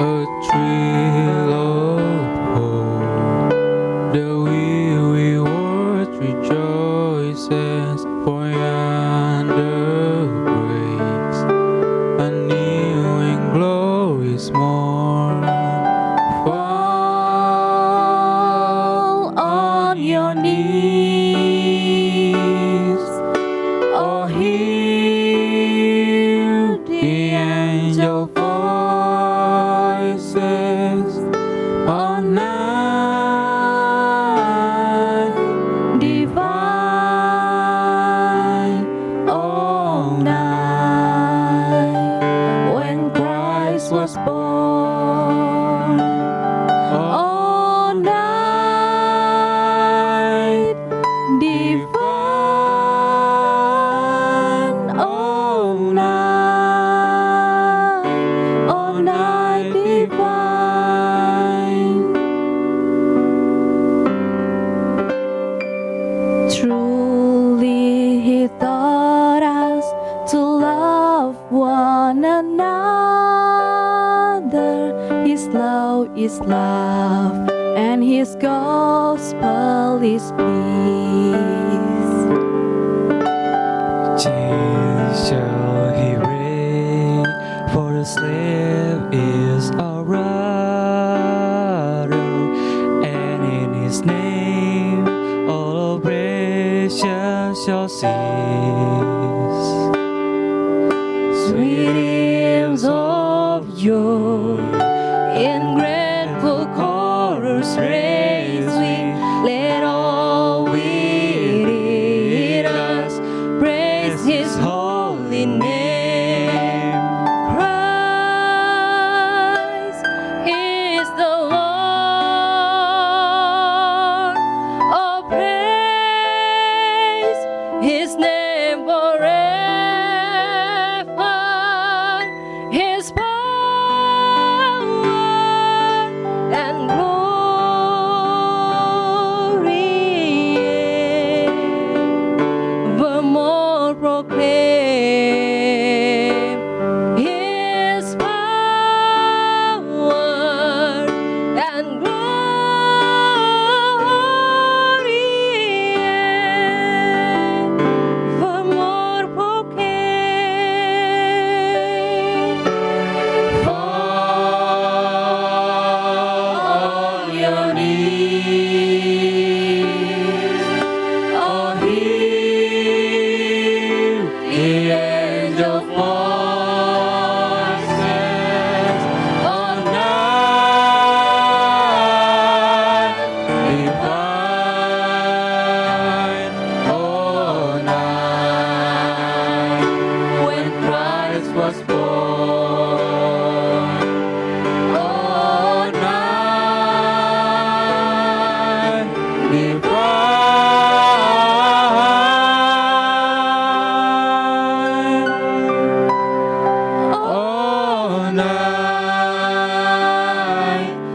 A thrill of hope, the weary world rejoices, for yonder breaks a new and glorious morn. Fall on your knees, oh, hear the angel voices. All night divine, all night when Christ was born. All night divine, all night divine. Truly He taught us to love one another. His love is love, and His gospel is peace. Chains shall He break, for the slave is our brother, and in His name all oppression shall cease. Sweet hymns of joy in grateful chorus raise we, let all within us praise His holy name. Christ is the Lord. Oh, praise His name forever. His power and glory proclaim His power and glory, for more proclaim. All your needs are here. The angel voices on night divine, oh night when Christ was born. Oh night divine,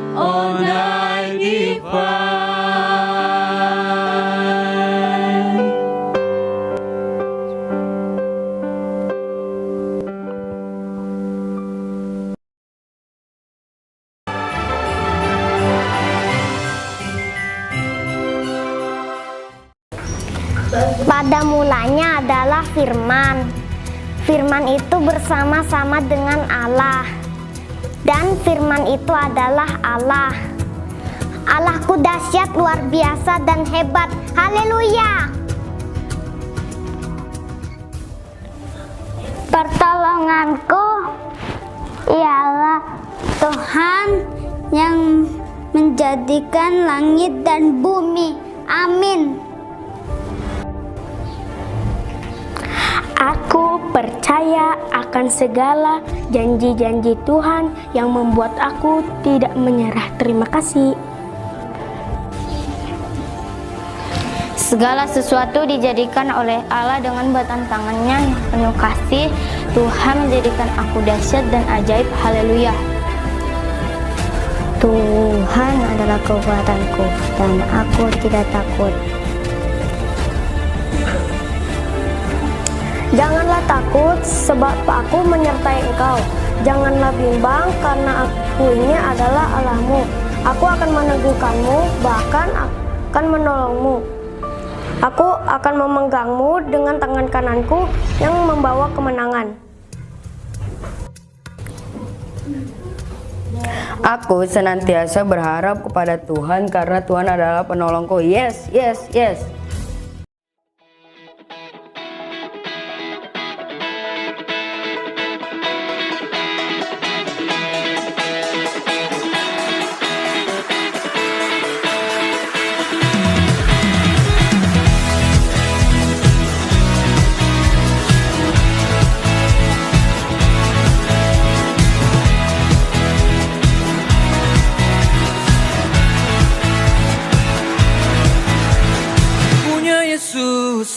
oh night divine. Pada mulanya adalah firman. Firman itu bersama-sama dengan Allah. Dan firman itu adalah Allah. Allahku dahsyat, luar biasa dan hebat. Haleluya. Pertolonganku ialah Tuhan yang menjadikan langit dan bumi. Amin. Aku percaya akan segala janji-janji Tuhan yang membuat aku tidak menyerah. Terima kasih. Segala sesuatu dijadikan oleh Allah dengan buatan tangannya yang penuh kasih. Tuhan menjadikan aku dahsyat dan ajaib. Haleluya. Tuhan adalah kekuatanku dan aku tidak takut. Janganlah takut, sebab aku menyertai engkau. Janganlah bimbang, karena aku ini adalah Allahmu. Aku akan meneguhkanmu, bahkan akan menolongmu. Aku akan memegangmu dengan tangan kananku yang membawa kemenangan. Aku senantiasa berharap kepada Tuhan karena Tuhan adalah penolongku. Yes, yes, yes.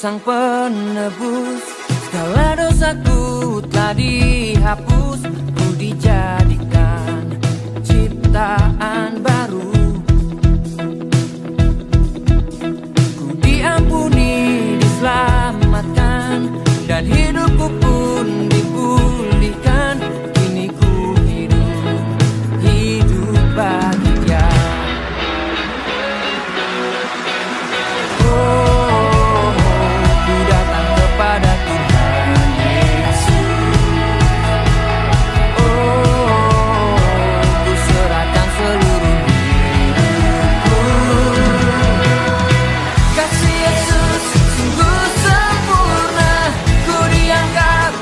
Sang penebus, segala dosaku telah dihapus. Ku dijadikan ciptaan baru. Ku diampuni, diselamatkan, dan hidupku pun dipulihkan. Kini ku hidup bagi Dia. Pada Tuhan Yesus, oh, ku serahkan seluruh hidupku. Kasih Yesus sungguh sempurna, ku dianggap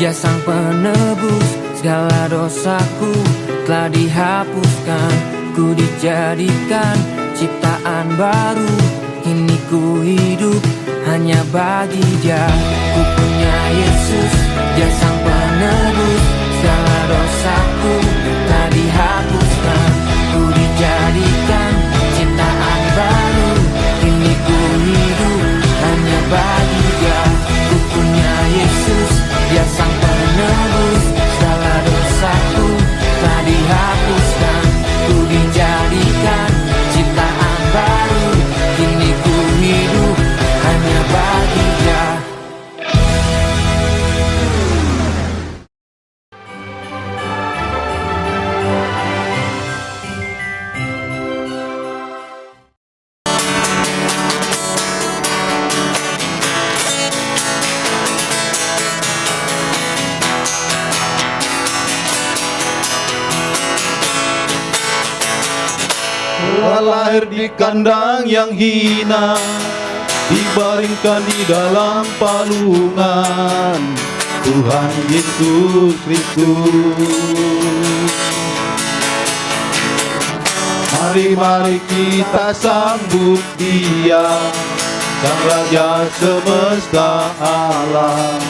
Dia sang penebus, segala dosaku telah dihapuskan. Ku dijadikan ciptaan baru, kini ku hidup hanya bagi Dia. Ku punya Yesus, Dia sang penebus, segala dosaku telah dihapuskan. Ku dijadikan ciptaan baru, kini ku hidup hanya bagi Dia. Ku punya Yesus, Dia sang penebus, segala dosaku telah dihapuskan. Ku dijadikan ciptaan baru, kini ku hidup hanya bagi Dia. Telah lahir di kandang yang hina, dibaringkan di dalam palungan Tuhan Yesus Kristus. Mari kita sambut Dia, Sang Raja semesta alam.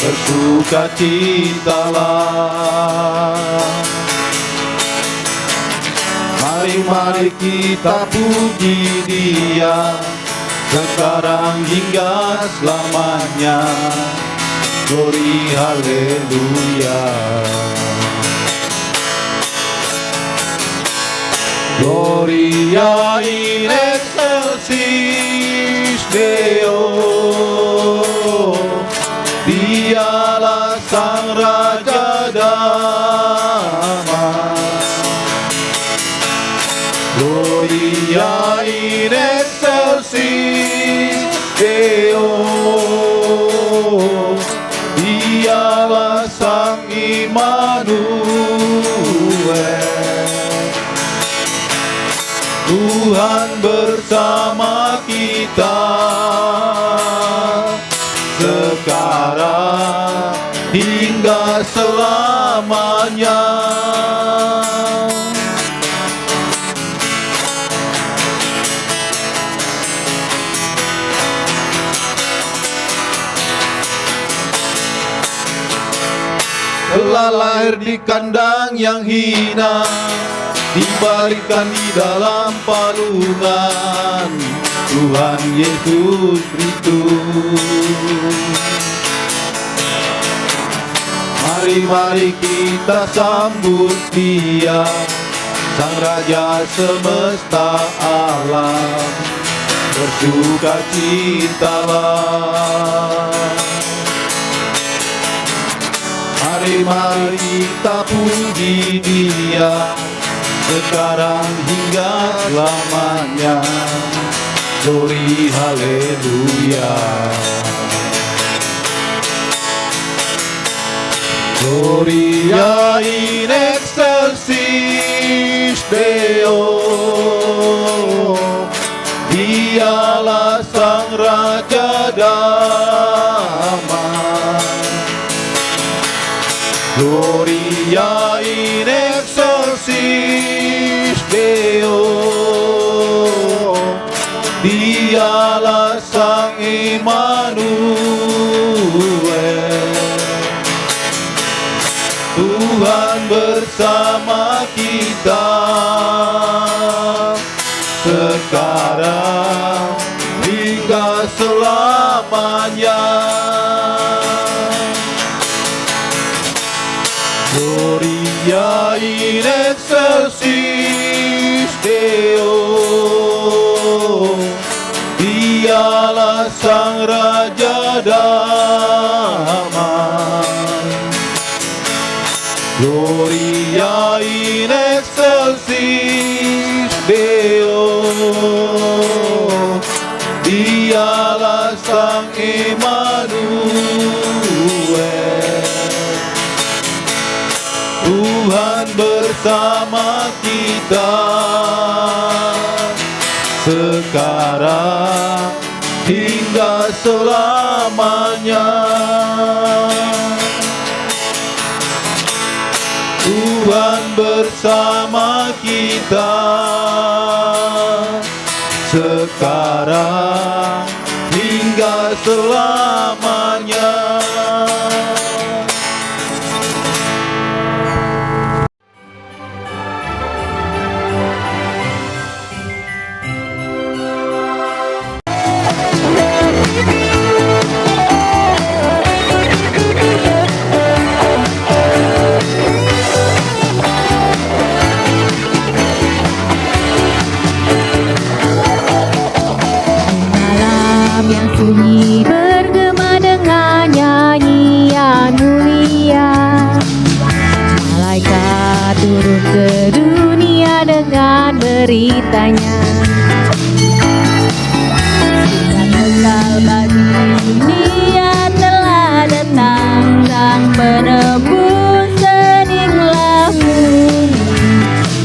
Bersukacitalah. Mari kita puji Dia, sekarang hingga selamanya. Glory haleluya. Gloria in excelsis Deo. Dialah Sang Raja damai. Gloria in excelsis Deo. Dialah Sang Immanuel. Tuhan bersama kita sekarang hingga selamanya. Telah lahir di kandang yang hina, dibaringkan di dalam palungan Tuhan Yesus Kristus. Mari kita sambut Dia, Sang Raja semesta alam. Bersukacitalah. Mari kita puji Dia, sekarang hingga selamanya. Glory haleluya. Gloria in excelsis Deo. Dialah Sang Raja damai. Gloria in excelsis Deo. Dialah Sang Immanuel. Tuhan bersama kita sekarang hingga selamanya. Gloria in excelsis Deo. Dialah Sang Raja damai. Gloria in excelsis Deo. Dialah Sang Immanuel. Tuhan bersama kita sekarang hingga selamanya. Tuhan bersama kita sekarang hingga selamanya. Malam yang sunyi bergema dengan nyanyian mulia. Malaikat turun ke dunia dengan beritanya. Dan bekal bagi dunia telah datang, Sang penebus seninglah bumi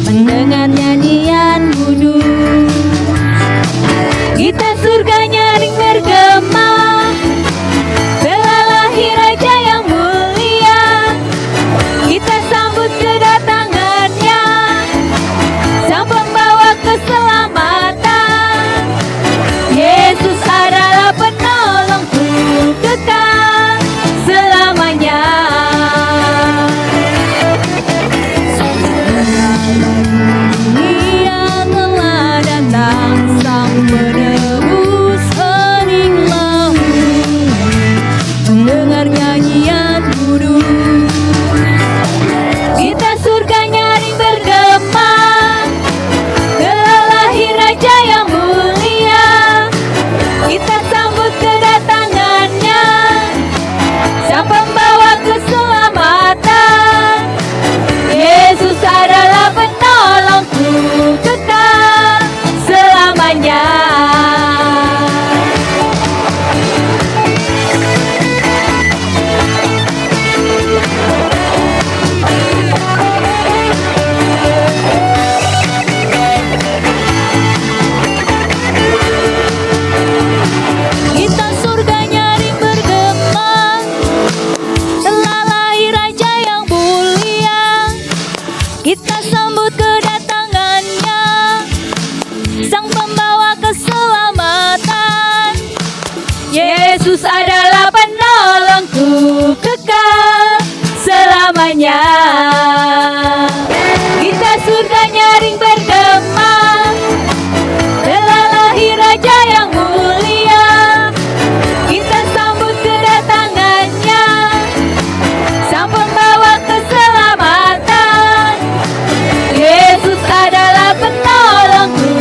mendengar nyanyian budu. Kita surga nyaring bergema, telah lahir Raja yang mulia. Kita sambut kedatangannya, Sang pembawa keselamatan. Yesus adalah penolongku kekal selamanya. Dia telah datang, Sang penebus heninglah bumi mendengar nyanyian budu. Kita surga nyaring bergema, telah lahir Raja yang mulia. Kita sambut kedatangannya, Sang pembawa keselamatan. Yesus adalah penolongku kekal selamanya. Kita surga nyaring bergema, telah lahir Raja yang mulia. Kita sambut kedatangannya, Sang pembawa keselamatan. Yesus adalah penolongku kekal selamanya. Kita surga nyaring bergema, telah lahir Raja yang mulia. Kita sambut kedatangannya, Sang pembawa keselamatan. Yesus adalah penolongku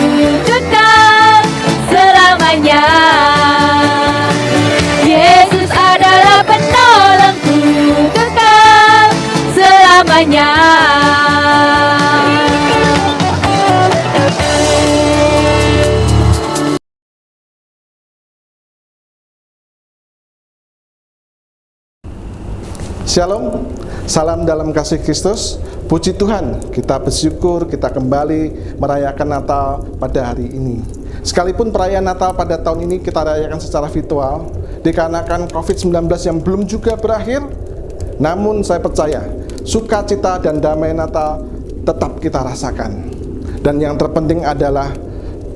kekal selamanya. Yesus adalah penolongku kekal selamanya. Shalom, salam dalam kasih Kristus. Puji Tuhan, kita bersyukur kita kembali merayakan Natal pada hari ini. Sekalipun perayaan Natal pada tahun ini kita rayakan secara virtual, dikarenakan COVID-19 yang belum juga berakhir, namun saya percaya sukacita dan damai Natal tetap kita rasakan. Dan yang terpenting adalah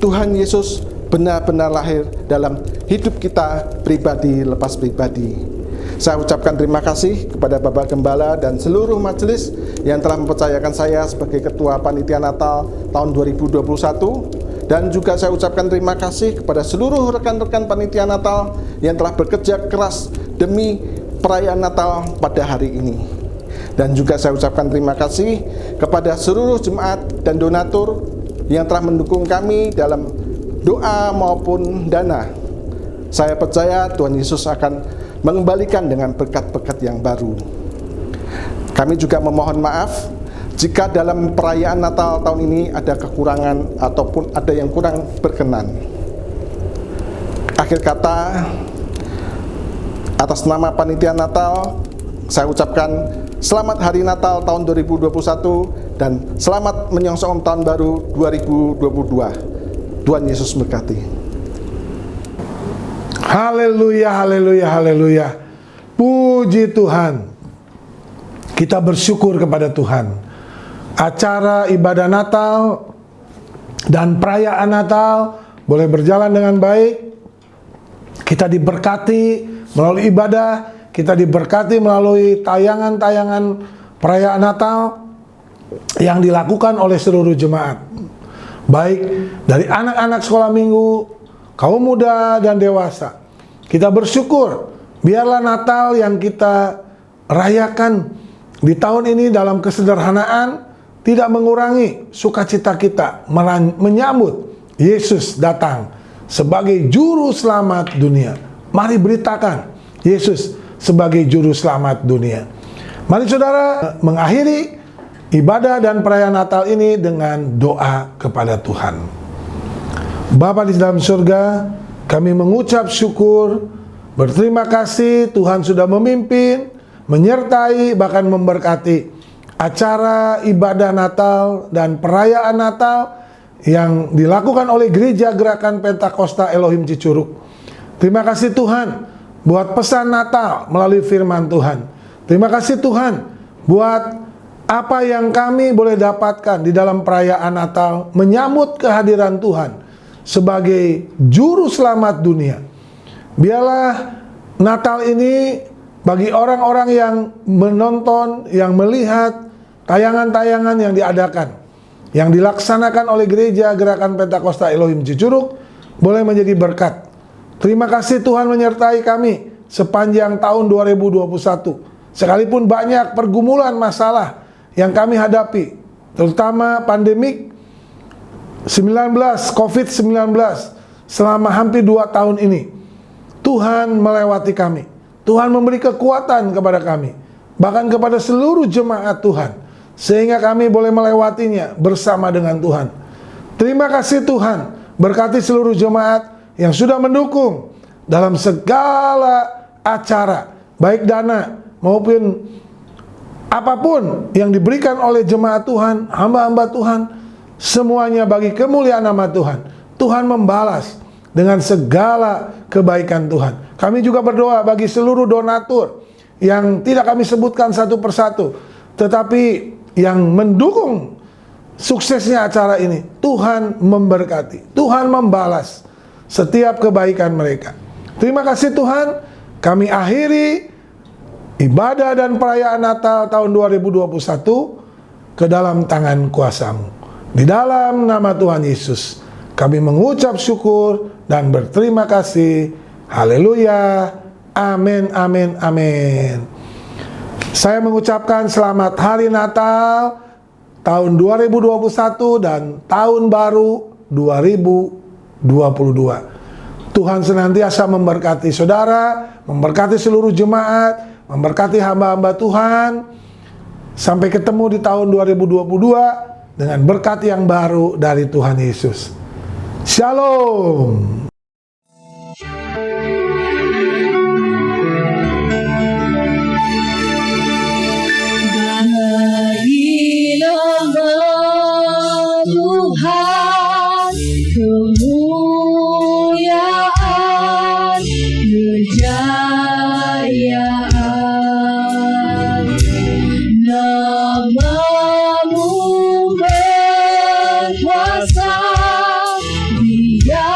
Tuhan Yesus benar-benar lahir dalam hidup kita pribadi lepas pribadi. Saya ucapkan terima kasih kepada Bapak Gembala dan seluruh majelis yang telah mempercayakan saya sebagai Ketua Panitia Natal tahun 2021. Dan juga saya ucapkan terima kasih kepada seluruh rekan-rekan Panitia Natal yang telah bekerja keras demi perayaan Natal pada hari ini. Dan juga saya ucapkan terima kasih kepada seluruh jemaat dan donatur yang telah mendukung kami dalam doa maupun dana. Saya percaya Tuhan Yesus akan mengembalikan dengan berkat-berkat yang baru. Kami juga memohon maaf jika dalam perayaan Natal tahun ini ada kekurangan ataupun ada yang kurang berkenan. Akhir kata, atas nama Panitia Natal, saya ucapkan selamat Hari Natal tahun 2021 dan selamat menyongsong tahun baru 2022. Tuhan Yesus memberkati. Haleluya, haleluya, haleluya. Puji Tuhan. Kita bersyukur kepada Tuhan. acara ibadah Natal dan perayaan Natal boleh berjalan dengan baik. Kita diberkati melalui ibadah, kita diberkati melalui tayangan-tayangan perayaan Natal yang dilakukan oleh seluruh jemaat, baik dari anak-anak sekolah minggu, kaum muda dan dewasa. Kita bersyukur, biarlah Natal yang kita rayakan di tahun ini dalam kesederhanaan tidak mengurangi sukacita kita menyambut Yesus datang sebagai juru selamat dunia. Mari beritakan Yesus sebagai juru selamat dunia. Mari saudara mengakhiri ibadah dan perayaan Natal ini dengan doa kepada Tuhan. Bapa di dalam surga, kami mengucap syukur, berterima kasih Tuhan sudah memimpin, menyertai, bahkan memberkati acara ibadah Natal dan perayaan Natal yang dilakukan oleh Gereja Gerakan Pentakosta Elohim Cicurug. Terima kasih Tuhan buat pesan Natal melalui firman Tuhan. Terima kasih Tuhan buat apa yang kami boleh dapatkan di dalam perayaan Natal, menyambut kehadiran Tuhan sebagai juru selamat dunia. Biarlah Natal ini bagi orang-orang yang menonton, yang melihat tayangan-tayangan yang diadakan, yang dilaksanakan oleh Gereja Gerakan Pentakosta Elohim Cicurug, boleh menjadi berkat. Terima kasih Tuhan menyertai kami sepanjang tahun 2021. Sekalipun banyak pergumulan masalah yang kami hadapi, terutama pandemik COVID-19 selama hampir 2 tahun ini, Tuhan melewati kami. Tuhan memberi kekuatan kepada kami, bahkan kepada seluruh jemaat Tuhan, sehingga kami boleh melewatinya bersama dengan Tuhan. Terima kasih Tuhan, berkati seluruh jemaat yang sudah mendukung dalam segala acara, baik dana maupun apapun yang diberikan oleh jemaat Tuhan, hamba-hamba Tuhan, semuanya bagi kemuliaan nama Tuhan. Tuhan membalas dengan segala kebaikan Tuhan. Kami juga berdoa bagi seluruh donatur yang tidak kami sebutkan satu persatu, tetapi yang mendukung suksesnya acara ini. Tuhan memberkati, Tuhan membalas setiap kebaikan mereka. Terima kasih Tuhan. Kami akhiri ibadah dan perayaan Natal tahun 2021 ke dalam tangan kuasa-Mu. Di dalam nama Tuhan Yesus kami mengucap syukur dan berterima kasih. Haleluya. Amin, amin, amin. Saya mengucapkan selamat hari Natal tahun 2021 dan tahun baru 2022. Tuhan senantiasa memberkati saudara, memberkati seluruh jemaat, memberkati hamba-hamba Tuhan. Sampai ketemu di tahun 2022 dengan berkat yang baru dari Tuhan Yesus. Shalom. Bagi nama Tuhan kemuliaan, kejayaan, nama-Mu berkuasa, Dia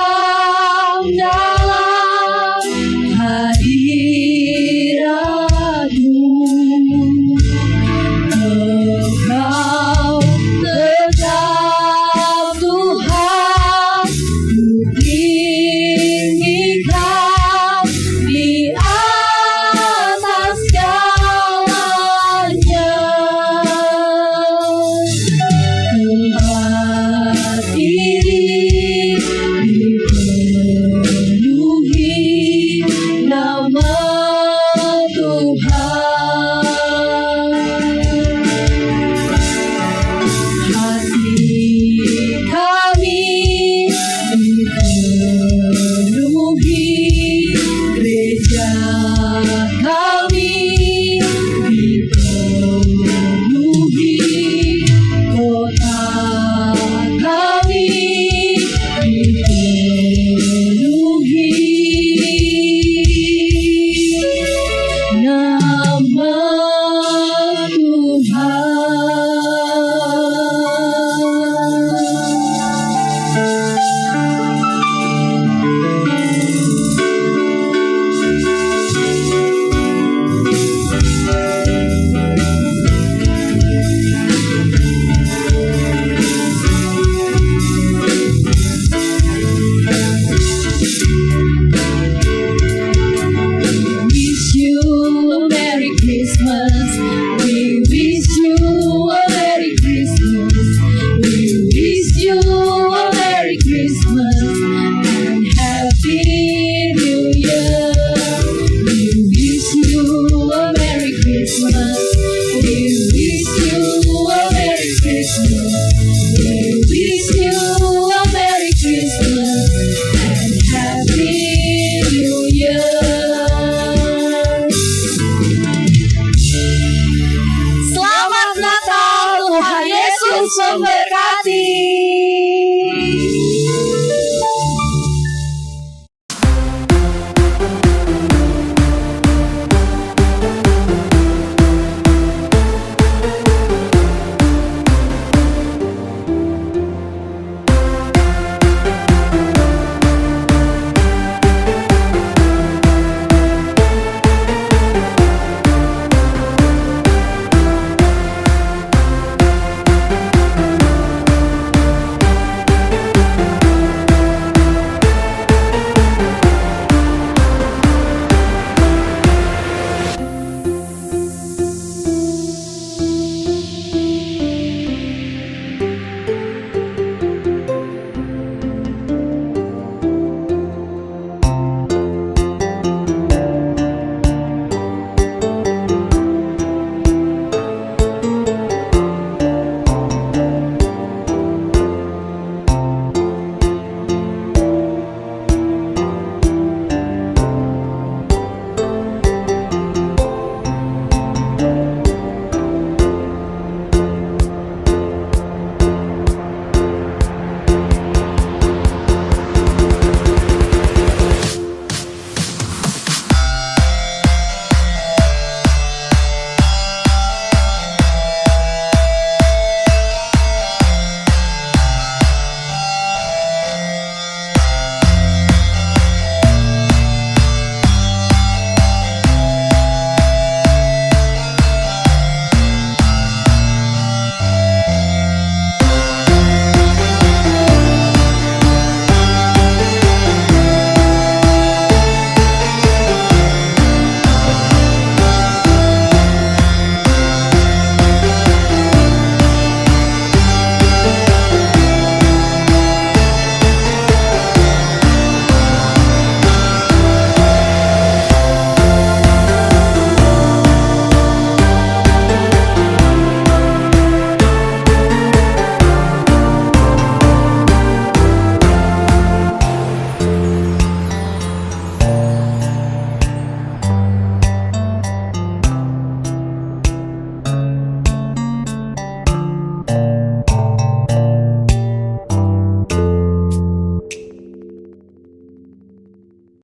Yesus memberkati.